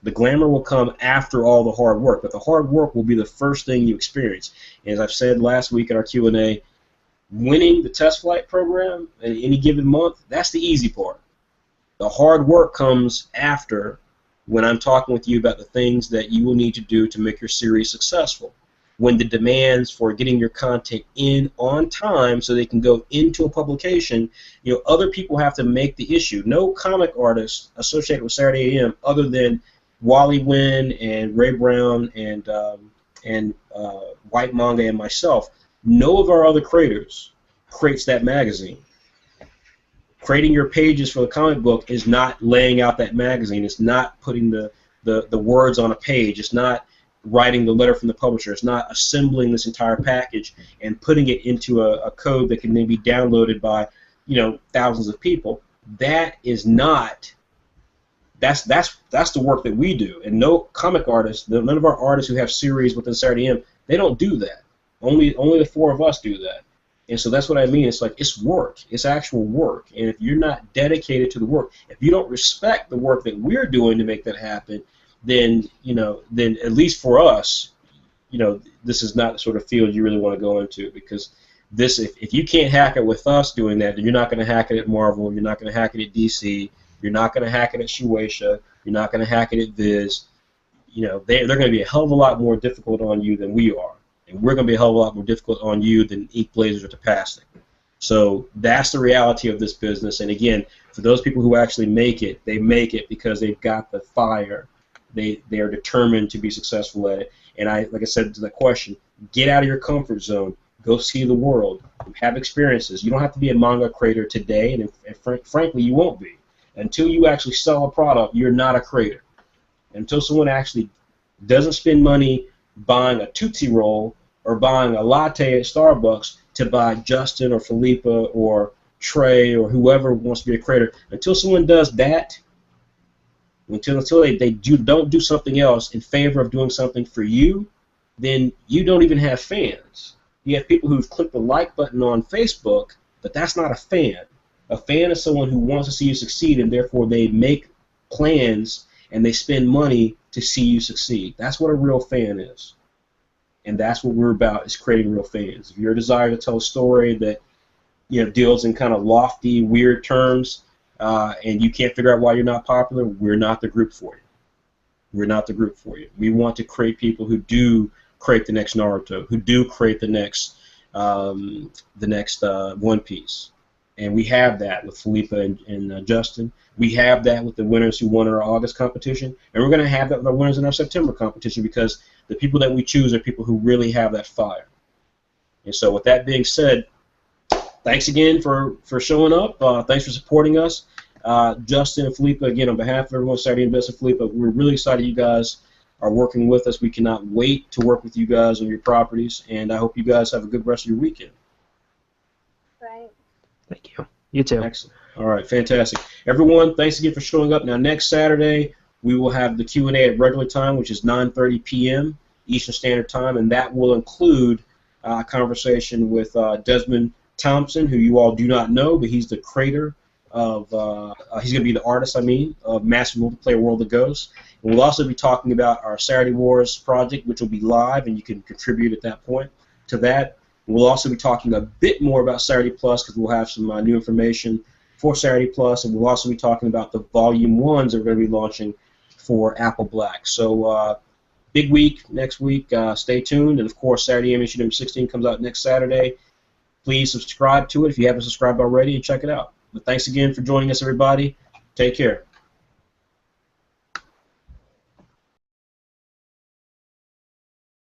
The glamour will come after all the hard work, but the hard work will be the first thing you experience. And as I've said last week in our Q&A, winning the test flight program in any given month, that's the easy part. The hard work comes after, when I'm talking with you about the things that you will need to do to make your series successful. When the demands for getting your content in on time so they can go into a publication, other people have to make the issue. No comic artist associated with Saturday AM other than Wally Wynn and Ray Brown and White Manga and myself, no of our other creators creates that magazine. Creating your pages for the comic book is not laying out that magazine. It's not putting the words on a page. It's not writing the letter from the publisher. It's not assembling this entire package and putting it into a code that can then be downloaded by thousands of people. That is not. That's the work that we do, and no comic artists, none of our artists who have series within Saturday AM, they don't do that. Only the four of us do that, and so that's what I mean. It's like, it's work, it's actual work, and if you're not dedicated to the work, if you don't respect the work that we're doing to make that happen, then then at least for us, this is not the sort of field you really want to go into, because this, if you can't hack it with us doing that, then you're not going to hack it at Marvel, you're not going to hack it at DC. You're not going to hack it at Shueisha. You're not going to hack it at Viz. They're going to be a hell of a lot more difficult on you than we are. And we're going to be a hell of a lot more difficult on you than Ink Blazers or Tapastic. So that's the reality of this business. And again, for those people who actually make it, they make it because they've got the fire. They are determined to be successful at it. And like I said to the question, get out of your comfort zone. Go see the world. Have experiences. You don't have to be a manga creator today, and frankly, you won't be. Until you actually sell a product, you're not a creator. Until someone actually doesn't spend money buying a Tootsie Roll or buying a latte at Starbucks to buy Justin or Philippa or Trey or whoever wants to be a creator, until someone does that, until they don't do something else in favor of doing something for you, then you don't even have fans. You have people who've clicked the like button on Facebook, but that's not a fan. A fan is someone who wants to see you succeed, and therefore they make plans and they spend money to see you succeed. That's what a real fan is. And that's what we're about, is creating real fans. If your desire to tell a story that deals in kind of lofty, weird terms, and you can't figure out why you're not popular, we're not the group for you. We're not the group for you. We want to create people who do create the next Naruto, who do create the next One Piece. And we have that with Philippa and Justin. We have that with the winners who won our August competition. And we're going to have that with our winners in our September competition, because the people that we choose are people who really have that fire. And so with that being said, thanks again for showing up. Thanks for supporting us. Justin and Philippa, again, on behalf of everyone, Saturday Invest and Philippa, we're really excited you guys are working with us. We cannot wait to work with you guys on your properties. And I hope you guys have a good rest of your weekend. Right. Thank you. You too. Excellent. All right, fantastic. Everyone, thanks again for showing up. Now, next Saturday, we will have the Q&A at regular time, which is 9:30 p.m. Eastern Standard Time, and that will include a conversation with Desmond Thompson, who you all do not know, but he's the creator of, he's going to be the artist, of Massive Multiplayer World of Ghosts. And we'll also be talking about our Saturday Wars project, which will be live, and you can contribute at that point to that. We'll also be talking a bit more about Saturday Plus, because we'll have some new information for Saturday Plus, and we'll also be talking about the Volume 1s that we're going to be launching for Apple Black. So big week next week. Stay tuned. And, of course, Saturday issue number 16 comes out next Saturday. Please subscribe to it if you haven't subscribed already, and check it out. But thanks again for joining us, everybody. Take care.